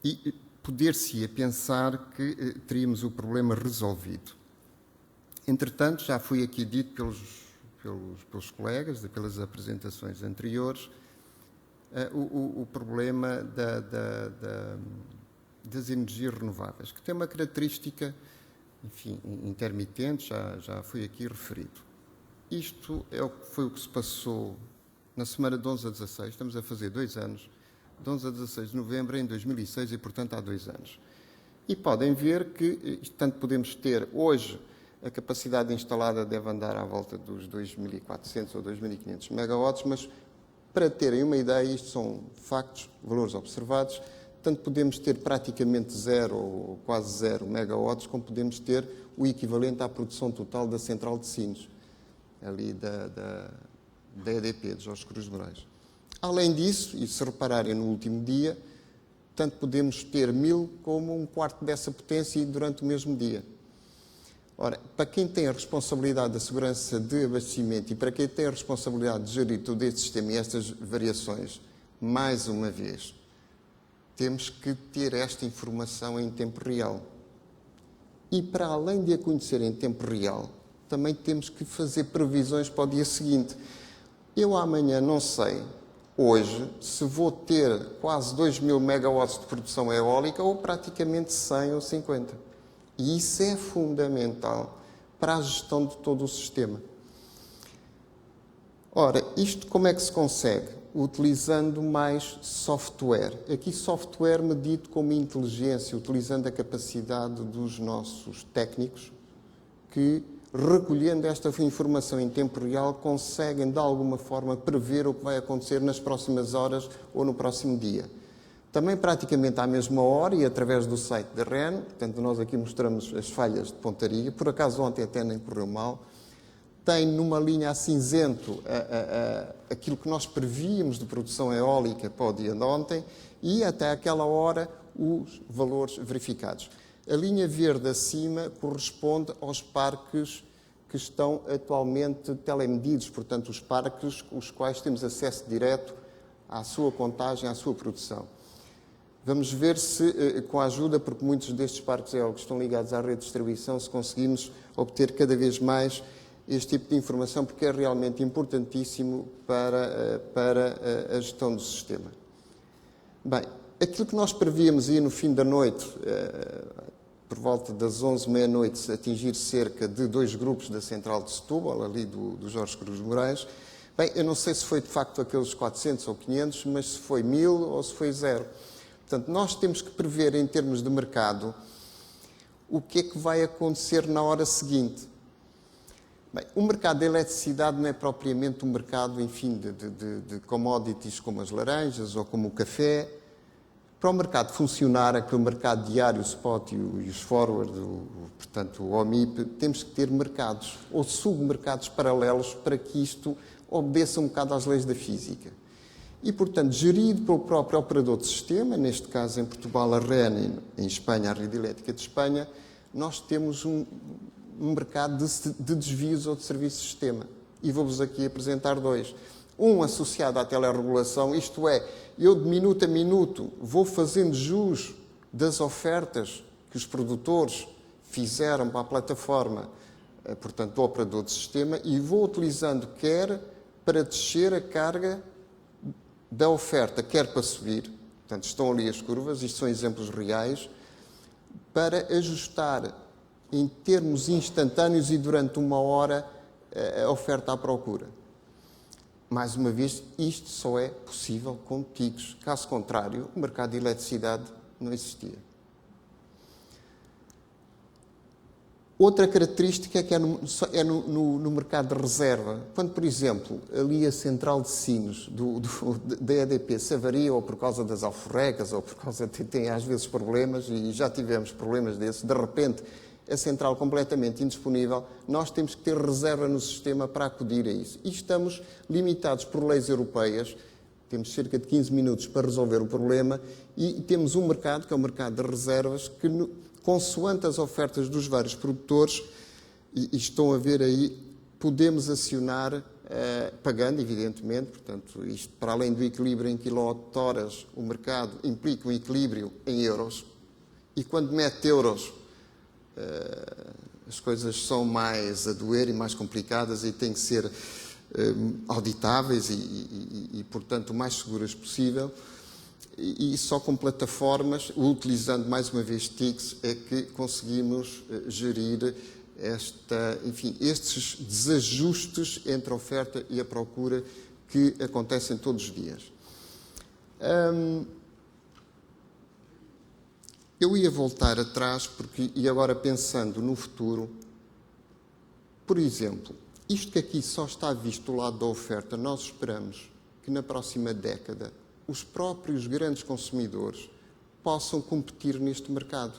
e poder-se-ia pensar que teríamos o problema resolvido. Entretanto, já foi aqui dito pelos colegas, pelas apresentações anteriores, o problema das energias renováveis, que tem uma característica, enfim, intermitente, já foi aqui referido. Isto foi o que se passou na semana de 11 a 16, estamos a fazer 2 anos, de 11 a 16 de novembro em 2006 e, portanto, há 2 anos. E podem ver que, tanto podemos ter hoje, a capacidade instalada deve andar à volta dos 2.400 ou 2.500 megawatts, mas para terem uma ideia, isto são factos, valores observados, tanto podemos ter praticamente 0 ou quase 0 megawatts, como podemos ter o equivalente à produção total da central de Sines, ali da EDP, de Jorge Cruz de Moraes. Além disso, e se repararem no último dia, tanto podemos ter 1000 como um quarto dessa potência durante o mesmo dia. Ora, para quem tem a responsabilidade da segurança de abastecimento e para quem tem a responsabilidade de gerir todo este sistema e estas variações, mais uma vez, temos que ter esta informação em tempo real. E para além de a conhecer em tempo real, também temos que fazer previsões para o dia seguinte. Eu amanhã não sei, hoje, se vou ter quase 2.000 megawatts de produção eólica ou praticamente 100 ou 50. E isso é fundamental para a gestão de todo o sistema. Ora, isto como é que se consegue? Utilizando mais software. Aqui software medido como inteligência, utilizando a capacidade dos nossos técnicos que, recolhendo esta informação em tempo real, conseguem de alguma forma prever o que vai acontecer nas próximas horas ou no próximo dia. Também praticamente à mesma hora e através do site da REN, portanto nós aqui mostramos as falhas de pontaria, por acaso ontem até nem correu mal, tem numa linha a cinzento aquilo que nós prevíamos de produção eólica para o dia de ontem e até aquela hora os valores verificados. A linha verde acima corresponde aos parques que estão atualmente telemedidos, portanto os parques os quais temos acesso direto à sua contagem, à sua produção. Vamos ver se, com a ajuda, porque muitos destes parques eólicos estão ligados à rede de distribuição, se conseguimos obter cada vez mais este tipo de informação, porque é realmente importantíssimo para a gestão do sistema. Bem, aquilo que nós prevíamos ia no fim da noite, por volta das 11, meia-noite, atingir cerca de 2 grupos da central de Setúbal, ali do Jorge Cruz de Moraes. Bem, eu não sei se foi de facto aqueles 400 ou 500, mas se foi 1000 ou se foi 0. Portanto, nós temos que prever em termos de mercado o que é que vai acontecer na hora seguinte. Bem, o mercado da eletricidade não é propriamente um mercado, enfim, de commodities como as laranjas ou como o café. Para o mercado funcionar, aquele mercado diário, o spot e os forward, portanto o OMIP, temos que ter mercados ou submercados paralelos para que isto obedeça um bocado às leis da física. E, portanto, gerido pelo próprio operador de sistema, neste caso em Portugal a REN, em Espanha a Rede Elétrica de Espanha, nós temos um mercado de desvios ou de serviço de sistema. E vou-vos aqui apresentar 2. Um associado à telerregulação, isto é, eu de minuto a minuto vou fazendo jus das ofertas que os produtores fizeram para a plataforma, portanto, do operador de sistema, e vou utilizando quer para descer a carga da oferta, quer para subir, portanto estão ali as curvas, isto são exemplos reais, para ajustar em termos instantâneos e durante uma hora a oferta à procura. Mais uma vez, isto só é possível com TICs, caso contrário, o mercado de eletricidade não existia. Outra característica é que é no mercado de reserva. Quando, por exemplo, ali a central de Sines da EDP se avaria ou por causa das alforrecas ou por causa tem às vezes problemas, e já tivemos problemas desses, de repente a central completamente indisponível, nós temos que ter reserva no sistema para acudir a isso. E estamos limitados por leis europeias, temos cerca de 15 minutos para resolver o problema e temos um mercado, que é o mercado de reservas, que consoante as ofertas dos vários produtores, e estão a ver aí, podemos acionar, pagando, evidentemente, portanto, isto para além do equilíbrio em quilowatt-horas, o mercado implica um equilíbrio em euros, e quando mete euros, as coisas são mais a doer e mais complicadas e tem que ser auditáveis e, portanto, o mais seguras possível. E só com plataformas, utilizando mais uma vez TICs, é que conseguimos gerir estes desajustes entre a oferta e a procura que acontecem todos os dias. Eu ia voltar atrás, e agora pensando no futuro, por exemplo, isto que aqui só está visto do lado da oferta, nós esperamos que na próxima década os próprios grandes consumidores possam competir neste mercado.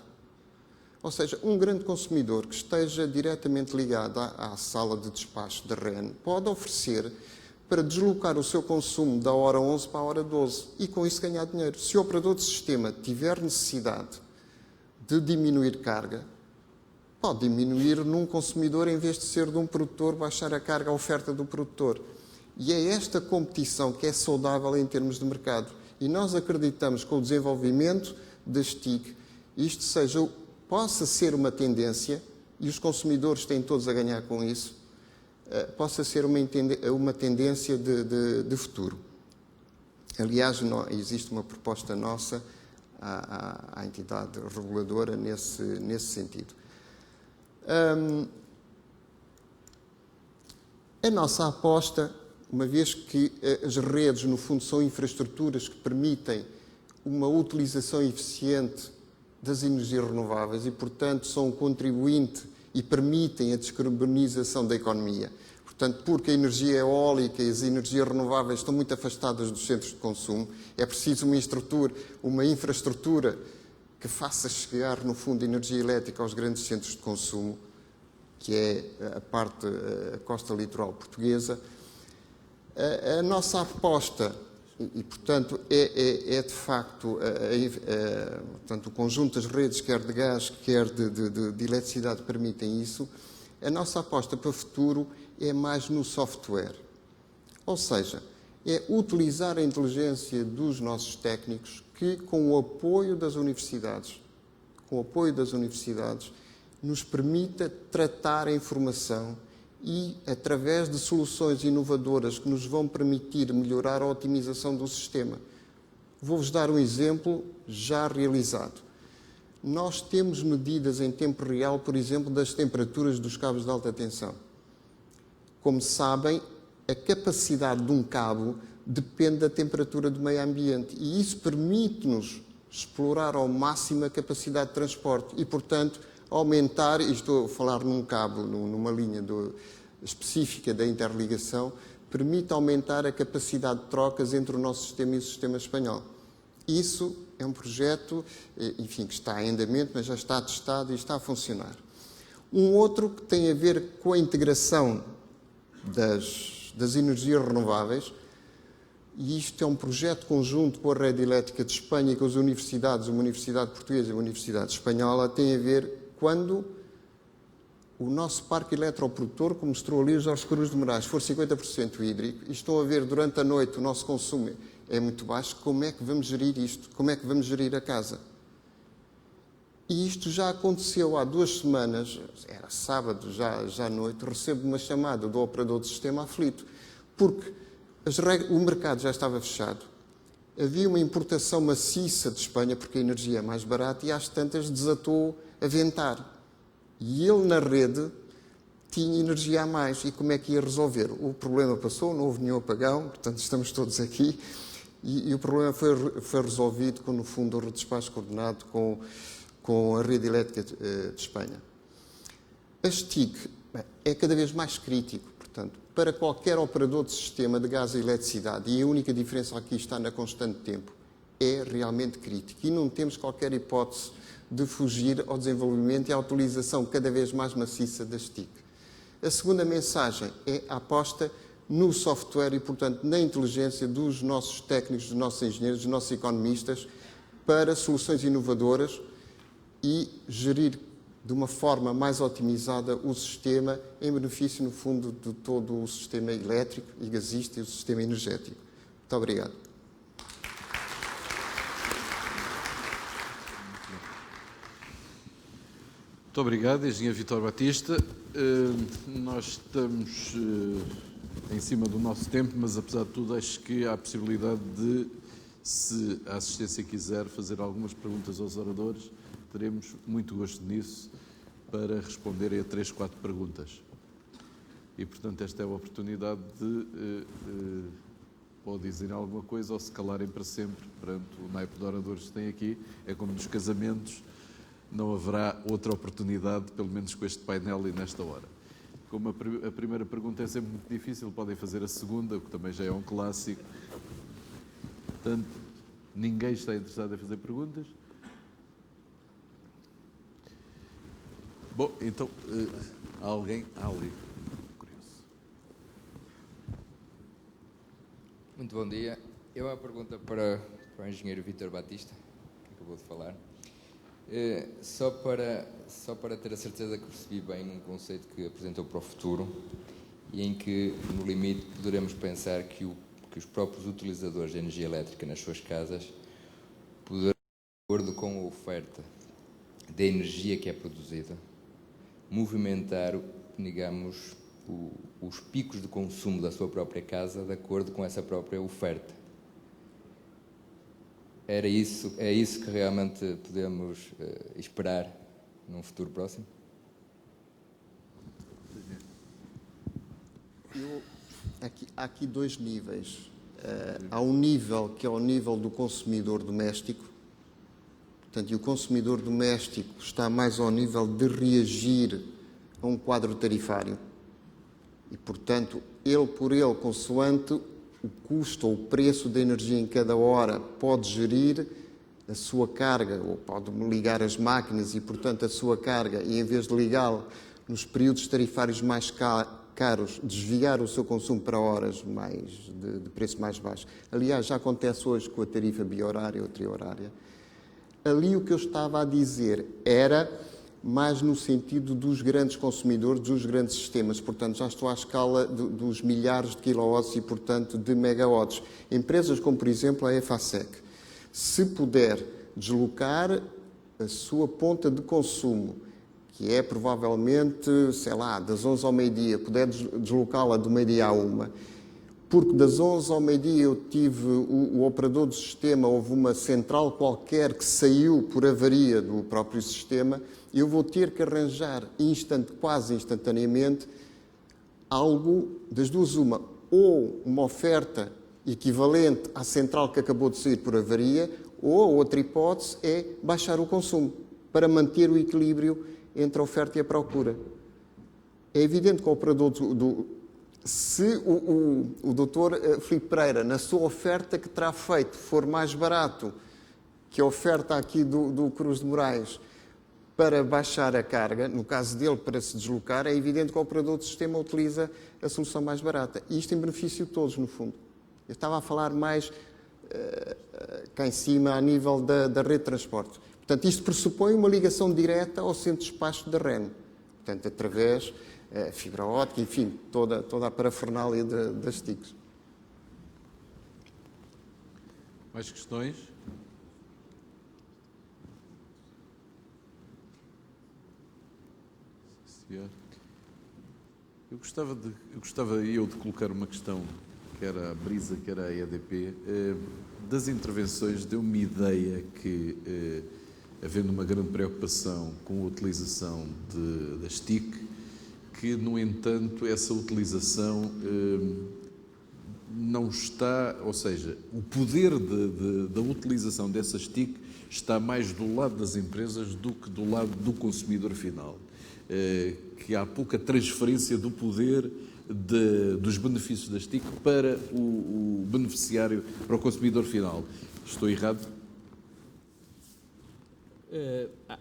Ou seja, um grande consumidor que esteja diretamente ligado à sala de despacho da REN pode oferecer para deslocar o seu consumo da hora 11 para a hora 12 e com isso ganhar dinheiro. Se o operador de sistema tiver necessidade de diminuir carga, pode diminuir num consumidor em vez de ser de um produtor, baixar a carga, a oferta do produtor. E é esta competição que é saudável em termos de mercado. E nós acreditamos que com o desenvolvimento das TIC, isto possa ser uma tendência, e os consumidores têm todos a ganhar com isso, possa ser uma tendência de futuro. Aliás, existe uma proposta nossa à entidade reguladora nesse sentido. A nossa aposta, uma vez que as redes, no fundo, são infraestruturas que permitem uma utilização eficiente das energias renováveis e, portanto, são um contribuinte e permitem a descarbonização da economia. Portanto, porque a energia eólica e as energias renováveis estão muito afastadas dos centros de consumo, é preciso uma infraestrutura que faça chegar, no fundo, a energia elétrica aos grandes centros de consumo, que é a costa litoral portuguesa. A nossa aposta, portanto, é de facto, portanto, o conjunto das redes, quer de gás, quer de eletricidade, permitem isso. A nossa aposta para o futuro é mais no software. Ou seja, é utilizar a inteligência dos nossos técnicos que, com o apoio das universidades, nos permita tratar a informação e, através de soluções inovadoras que nos vão permitir melhorar a otimização do sistema. Vou-vos dar um exemplo já realizado. Nós temos medidas em tempo real, por exemplo, das temperaturas dos cabos de alta tensão. Como sabem, a capacidade de um cabo depende da temperatura do meio ambiente e isso permite-nos explorar ao máximo a capacidade de transporte e, portanto, aumentar, e estou a falar num cabo, numa linha específica da interligação, permite aumentar a capacidade de trocas entre o nosso sistema e o sistema espanhol. Isso é um projeto, enfim, que está em andamento, mas já está testado e está a funcionar. Um outro que tem a ver com a integração das energias renováveis, e isto é um projeto conjunto com a Rede Elétrica de Espanha e com as universidades, uma universidade portuguesa e uma universidade espanhola, tem a ver quando o nosso parque eletroprodutor, como mostrou ali o Jorge Cruz de Moraes, for 50% hídrico, e estão a ver durante a noite o nosso consumo é muito baixo, como é que vamos gerir isto? Como é que vamos gerir a casa? E isto já aconteceu há 2 semanas, era sábado, já à noite, recebo uma chamada do operador de sistema aflito, porque o mercado já estava fechado, havia uma importação maciça de Espanha, porque a energia é mais barata, e às tantas desatou a ventar. E ele, na rede, tinha energia a mais. E como é que ia resolver? O problema passou, não houve nenhum apagão, portanto estamos todos aqui, e o problema foi resolvido com, no fundo, o redespacho coordenado com a Rede Elétrica de Espanha. As TIC é cada vez mais crítico, portanto, para qualquer operador de sistema de gás e eletricidade, e a única diferença aqui está na constante tempo, é realmente crítico. E não temos qualquer hipótese de fugir ao desenvolvimento e à utilização cada vez mais maciça das TIC. A segunda mensagem é a aposta no software e, portanto, na inteligência dos nossos técnicos, dos nossos engenheiros, dos nossos economistas, para soluções inovadoras e gerir de uma forma mais otimizada o sistema em benefício, no fundo, de todo o sistema elétrico e gasista e o sistema energético. Muito obrigado. Muito obrigado, engenheiro Vítor Batista. nós estamos em cima do nosso tempo, mas apesar de tudo acho que há a possibilidade de, se a assistência quiser fazer algumas perguntas aos oradores, teremos muito gosto nisso para responderem a 3, 4 perguntas. E, portanto, esta é a oportunidade de ou dizerem alguma coisa ou se calarem para sempre perante o naipe de oradores que tem aqui. É como nos casamentos, não haverá outra oportunidade, pelo menos com este painel e nesta hora. Como a primeira pergunta é sempre muito difícil, podem fazer a segunda, que também já é um clássico. Portanto, ninguém está interessado em fazer perguntas? Bom, então, há alguém ali. Curioso. Muito bom dia. Eu a pergunta para o engenheiro Vítor Batista, que acabou de falar. Só para ter a certeza que percebi bem um conceito que apresentou para o futuro e em que, no limite, poderemos pensar que os próprios utilizadores de energia elétrica nas suas casas poderão, de acordo com a oferta da energia que é produzida, movimentar, digamos, os picos de consumo da sua própria casa de acordo com essa própria oferta. É isso que realmente podemos esperar num futuro próximo? Há aqui dois níveis. Há um nível que é o nível do consumidor doméstico. Portanto, e o consumidor doméstico está mais ao nível de reagir a um quadro tarifário. E, portanto, ele por ele, consoante o custo ou o preço da energia em cada hora, pode gerir a sua carga, ou pode ligar as máquinas e, portanto, a sua carga, e em vez de ligá-la nos períodos tarifários mais caros, desviar o seu consumo para horas de preço mais baixo. Aliás, já acontece hoje com a tarifa bi-horária ou tri-horária. Ali o que eu estava a dizer era mais no sentido dos grandes consumidores, dos grandes sistemas. Portanto, já estou à escala dos milhares de quilowatts e, portanto, de megawatts. Empresas como, por exemplo, a EFASEC, se puder deslocar a sua ponta de consumo, que é provavelmente, sei lá, das 11 ao meio-dia, puder deslocá-la do meio-dia à 1, porque das 11 ao meio-dia eu tive o operador do sistema, houve uma central qualquer que saiu por avaria do próprio sistema, eu vou ter que arranjar quase instantaneamente algo das duas uma, ou uma oferta equivalente à central que acabou de sair por avaria, ou a outra hipótese é baixar o consumo, para manter o equilíbrio entre a oferta e a procura. É evidente que o operador se o Dr. Filipe Pereira, na sua oferta que terá feito, for mais barato que a oferta aqui do Cruz de Moraes para baixar a carga, no caso dele para se deslocar, é evidente que o operador do sistema utiliza a solução mais barata. E isto em benefício de todos, no fundo. Eu estava a falar mais cá em cima, a nível da rede de transporte. Portanto, isto pressupõe uma ligação direta ao centro de despacho da REN. Portanto, através fibra óptica, enfim, toda a parafernália das TICs. Mais questões? Eu gostava de colocar uma questão, que era a Brisa, que era a EDP. Das intervenções deu-me ideia que, havendo uma grande preocupação com a utilização das TIC, que, no entanto, essa utilização não está, ou seja, o poder da utilização dessas TIC está mais do lado das empresas do que do lado do consumidor final. Que há pouca transferência do poder dos benefícios das TIC para o beneficiário, para o consumidor final. Estou errado?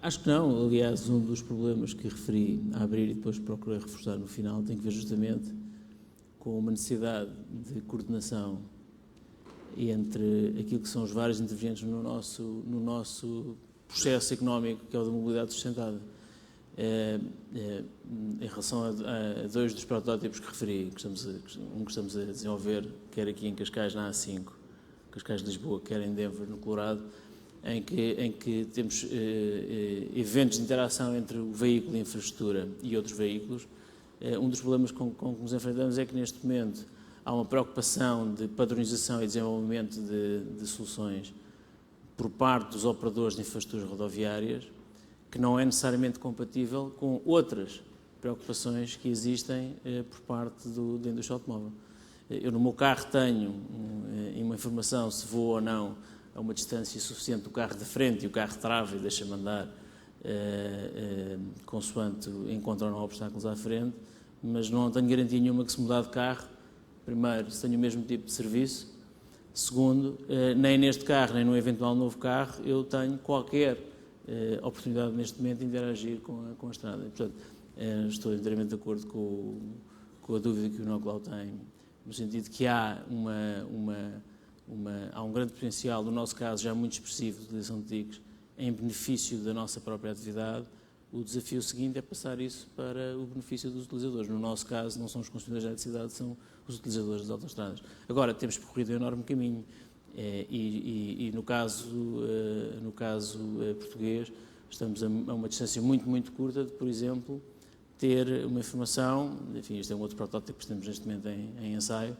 Acho que não. Aliás, um dos problemas que referi a abrir e depois procurei reforçar no final tem que ver justamente com uma necessidade de coordenação entre aquilo que são os vários intervenientes no nosso processo económico, que é o da mobilidade sustentável. Em relação a dois dos protótipos que referi, um que estamos a desenvolver, quer aqui em Cascais, na A5, Cascais de Lisboa, quer em Denver, no Colorado, em que temos eventos de interação entre o veículo e a infraestrutura e outros veículos, Um dos problemas com que nos enfrentamos é que neste momento há uma preocupação de padronização e desenvolvimento de soluções por parte dos operadores de infraestruturas rodoviárias que não é necessariamente compatível com outras preocupações que existem por parte da indústria automóvel. Eu no meu carro tenho uma informação se vou ou não a uma distância suficiente do carro de frente e o carro trava e deixa-me andar consoante encontra ou não obstáculos à frente, mas não tenho garantia nenhuma que se mudar de carro, primeiro, se tenho o mesmo tipo de serviço, segundo, nem neste carro, nem num eventual novo carro, eu tenho qualquer oportunidade neste momento de interagir com a estrada. E, portanto, estou inteiramente de acordo com a dúvida que o Nuclau tem, no sentido que há um grande potencial, no nosso caso já muito expressivo, de utilização de TICs em benefício da nossa própria atividade. O desafio seguinte é passar isso para o benefício dos utilizadores. No nosso caso, não são os consumidores de eletricidade, são os utilizadores das autoestradas. Agora, temos percorrido um enorme caminho e no caso português, estamos a uma distância muito, muito curta de, por exemplo, ter uma informação, enfim, isto é um outro protótipo que estamos neste momento em ensaio,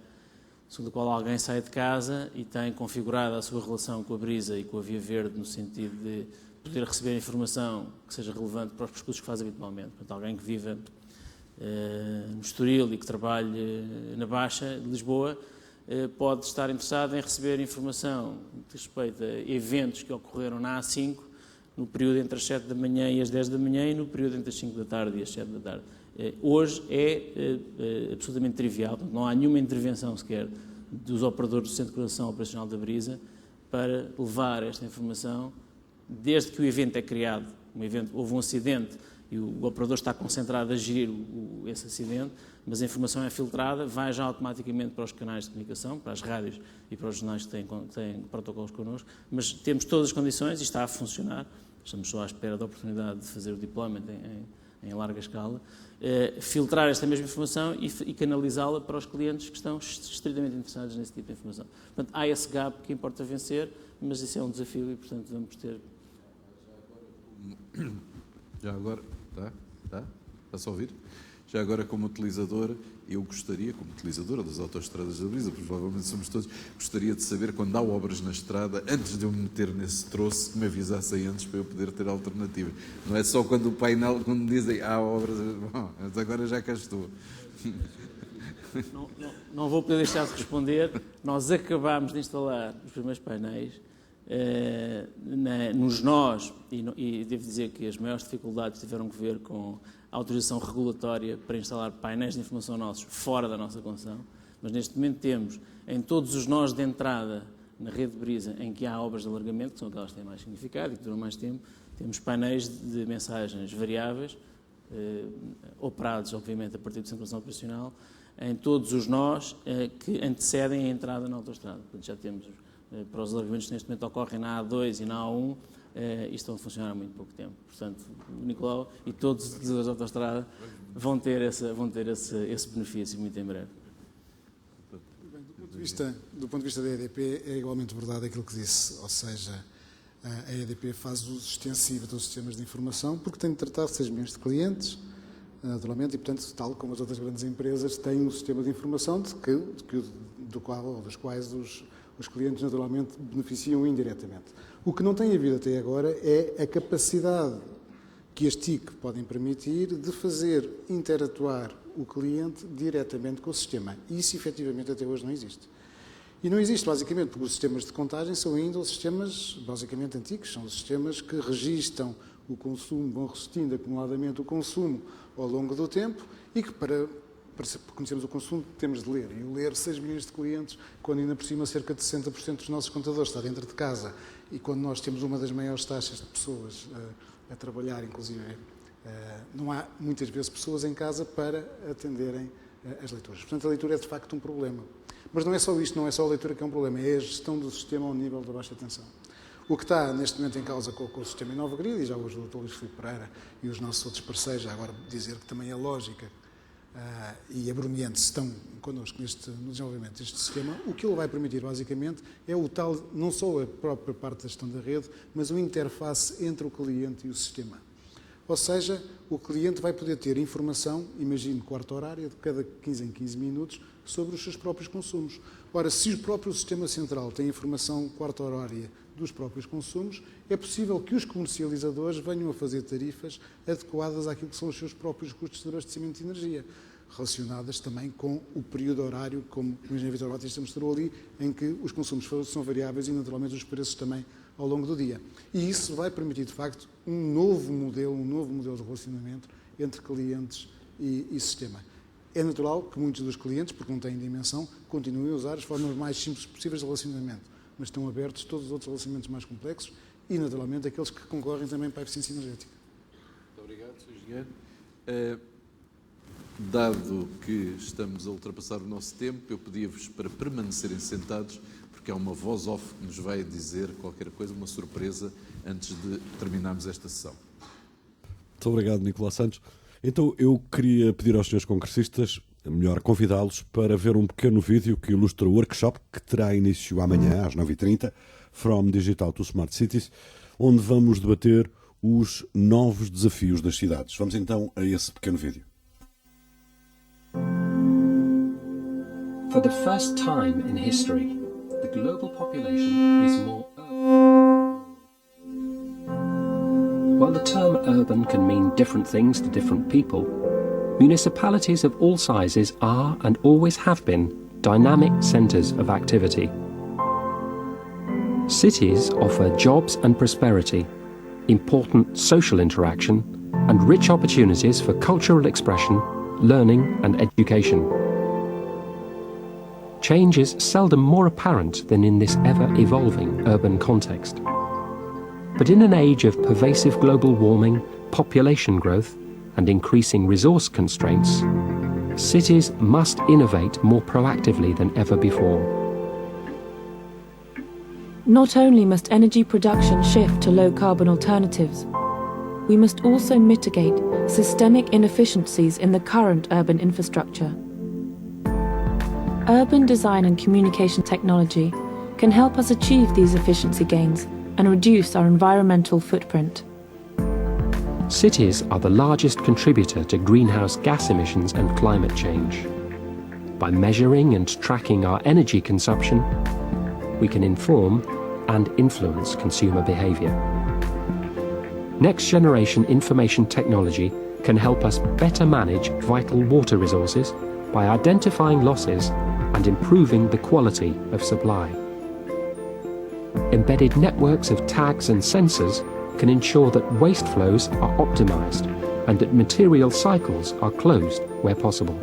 segundo o qual alguém sai de casa e tem configurada a sua relação com a brisa e com a via verde no sentido de poder receber informação que seja relevante para os percursos que faz habitualmente. Portanto, alguém que viva no Estoril e que trabalhe na Baixa de Lisboa pode estar interessado em receber informação que respeita a eventos que ocorreram na A5 no período entre as 7 da manhã e as 10 da manhã e no período entre as 5 da tarde e as 7 da tarde. Hoje é absolutamente trivial, não há nenhuma intervenção sequer dos operadores do Centro de Coordenação Operacional da Brisa para levar esta informação desde que o evento é criado. Houve um acidente e o operador está concentrado a gerir esse acidente, mas a informação é filtrada, vai já automaticamente para os canais de comunicação, para as rádios e para os jornais que têm protocolos connosco, mas temos todas as condições e está a funcionar. Estamos só à espera da oportunidade de fazer o deployment em larga escala, filtrar esta mesma informação e canalizá-la para os clientes que estão estritamente interessados nesse tipo de informação. Portanto, há esse gap que importa vencer, mas isso é um desafio e, portanto, vamos ter... Já agora, está-se a ouvir? Já agora, como utilizador, eu gostaria, como utilizadora das autoestradas da Brisa, provavelmente somos todos, gostaria de saber quando há obras na estrada, antes de eu me meter nesse troço, que me avisassem antes para eu poder ter alternativa. Não é só quando o painel, quando me dizem há obras, bom, mas agora já cá estou. Não vou poder deixar de responder. Nós acabámos de instalar os primeiros painéis nos nós, e devo dizer que as maiores dificuldades tiveram que ver com a autorização regulatória para instalar painéis de informação nossos fora da nossa concessão, mas neste momento temos em todos os nós de entrada na rede de Brisa em que há obras de alargamento, que são aquelas que têm mais significado e que duram mais tempo, temos painéis de mensagens variáveis, operados obviamente a partir do Centro de Coordenação Operacional, em todos os nós que antecedem a entrada na autoestrada. Portanto, já temos para os alargamentos que neste momento ocorrem na A2 e na A1, isto estão a funcionar há muito pouco tempo. Portanto, o Nicolau e todos os utilizadores da autoestrada vão ter esse benefício muito em breve. Do ponto de vista da EDP, é igualmente verdade aquilo que disse, ou seja, a EDP faz uso extensivo dos sistemas de informação porque tem de tratar 6 milhões de clientes, naturalmente, e, portanto, tal como as outras grandes empresas, têm um sistema de informação dos quais os clientes, naturalmente, beneficiam indiretamente. O que não tem havido até agora é a capacidade que as TIC podem permitir de fazer interatuar o cliente diretamente com o sistema. E isso, efetivamente, até hoje não existe. E não existe, basicamente, porque os sistemas de contagem são ainda os sistemas, basicamente, antigos. São os sistemas que registam o consumo, vão resistindo acumuladamente o consumo ao longo do tempo e que, para conhecermos o consumo, temos de ler. E o ler 6 milhões de clientes, quando ainda por cima cerca de 60% dos nossos contadores está dentro de casa e quando nós temos uma das maiores taxas de pessoas a trabalhar, inclusive, não há muitas vezes pessoas em casa para atenderem as leituras. Portanto, a leitura é de facto um problema. Mas não é só isto, não é só a leitura que é um problema, é a gestão do sistema ao nível da baixa tensão. O que está neste momento em causa com o sistema Inova Grid, e já hoje o Dr. Luís Filipe Pereira e os nossos outros parceiros, já agora dizer que também a Lógica e a Bruniente estão connosco no desenvolvimento deste sistema, o que ele vai permitir basicamente é o tal, não só a própria parte da gestão da rede, mas uma interface entre o cliente e o sistema. Ou seja, o cliente vai poder ter informação, imagine quarta horária, de cada 15 em 15 minutos, sobre os seus próprios consumos. Ora, se o próprio sistema central tem informação quarta horária dos próprios consumos, é possível que os comercializadores venham a fazer tarifas adequadas àquilo que são os seus próprios custos de abastecimento de energia, relacionadas também com o período horário, como o engenheiro Vítor Batista mostrou ali, em que os consumos são variáveis e, naturalmente, os preços também ao longo do dia. E isso vai permitir, de facto, um novo modelo de relacionamento entre clientes e sistema. É natural que muitos dos clientes, porque não têm dimensão, continuem a usar as formas mais simples possíveis de relacionamento, mas estão abertos todos os outros relacionamentos mais complexos e, naturalmente, aqueles que concorrem também para a eficiência energética. Muito obrigado, Sr. Engenheiro. Dado que estamos a ultrapassar o nosso tempo, eu pedia-vos para permanecerem sentados, porque há uma voz off que nos vai dizer qualquer coisa, uma surpresa, antes de terminarmos esta sessão. Muito obrigado, Nicolau Santos. Então, eu queria pedir aos senhores congressistas, melhor convidá-los para ver um pequeno vídeo que ilustra o workshop que terá início amanhã, às 9h30, From Digital to Smart Cities, onde vamos debater os novos desafios das cidades. Vamos então a esse pequeno vídeo. For the first time in history, the global population is more urban. While the term urban can mean different things to different people, municipalities of all sizes are and always have been dynamic centres of activity. Cities offer jobs and prosperity, important social interaction, and rich opportunities for cultural expression, learning and education. Change is seldom more apparent than in this ever-evolving urban context. But in an age of pervasive global warming, population growth, and increasing resource constraints, cities must innovate more proactively than ever before. Not only must energy production shift to low-carbon alternatives, we must also mitigate systemic inefficiencies in the current urban infrastructure. Urban design and communication technology can help us achieve these efficiency gains and reduce our environmental footprint. Cities are the largest contributor to greenhouse gas emissions and climate change. By measuring and tracking our energy consumption, we can inform and influence consumer behaviour. Next-generation information technology can help us better manage vital water resources by identifying losses and improving the quality of supply. Embedded networks of tags and sensors can ensure that waste flows are optimised and that material cycles are closed where possible.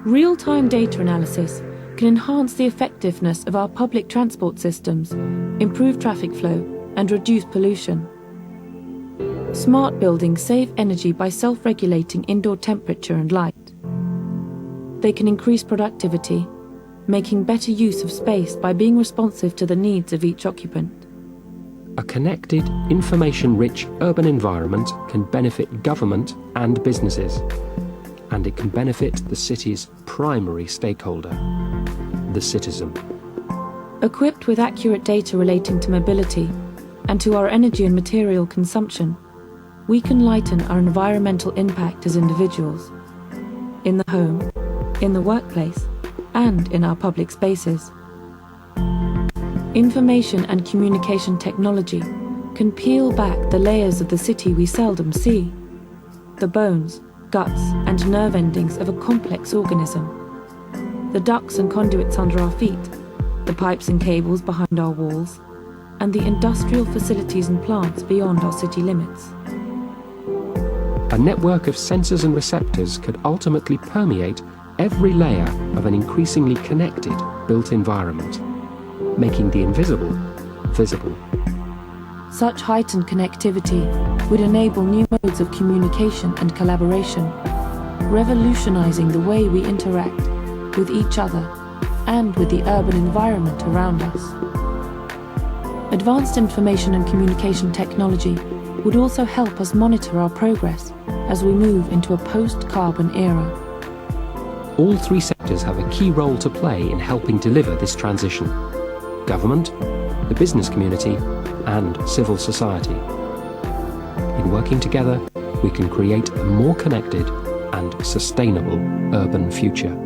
Real-time data analysis can enhance the effectiveness of our public transport systems, improve traffic flow, and reduce pollution. Smart buildings save energy by self-regulating indoor temperature and light. They can increase productivity, making better use of space by being responsive to the needs of each occupant. A connected, information-rich urban environment can benefit government and businesses, and it can benefit the city's primary stakeholder, the citizen. Equipped with accurate data relating to mobility and to our energy and material consumption, we can lighten our environmental impact as individuals, in the home, in the workplace, and in our public spaces. Information and communication technology can peel back the layers of the city we seldom see, the bones, guts, and nerve endings of a complex organism, the ducts and conduits under our feet, the pipes and cables behind our walls, and the industrial facilities and plants beyond our city limits. A network of sensors and receptors could ultimately permeate every layer of an increasingly connected built environment, making the invisible visible. Such heightened connectivity would enable new modes of communication and collaboration, revolutionizing the way we interact with each other and with the urban environment around us. Advanced information and communication technology would also help us monitor our progress as we move into a post-carbon era. All three sectors have a key role to play in helping deliver this transition. Government, the business community, and civil society. In working together, we can create a more connected and sustainable urban future.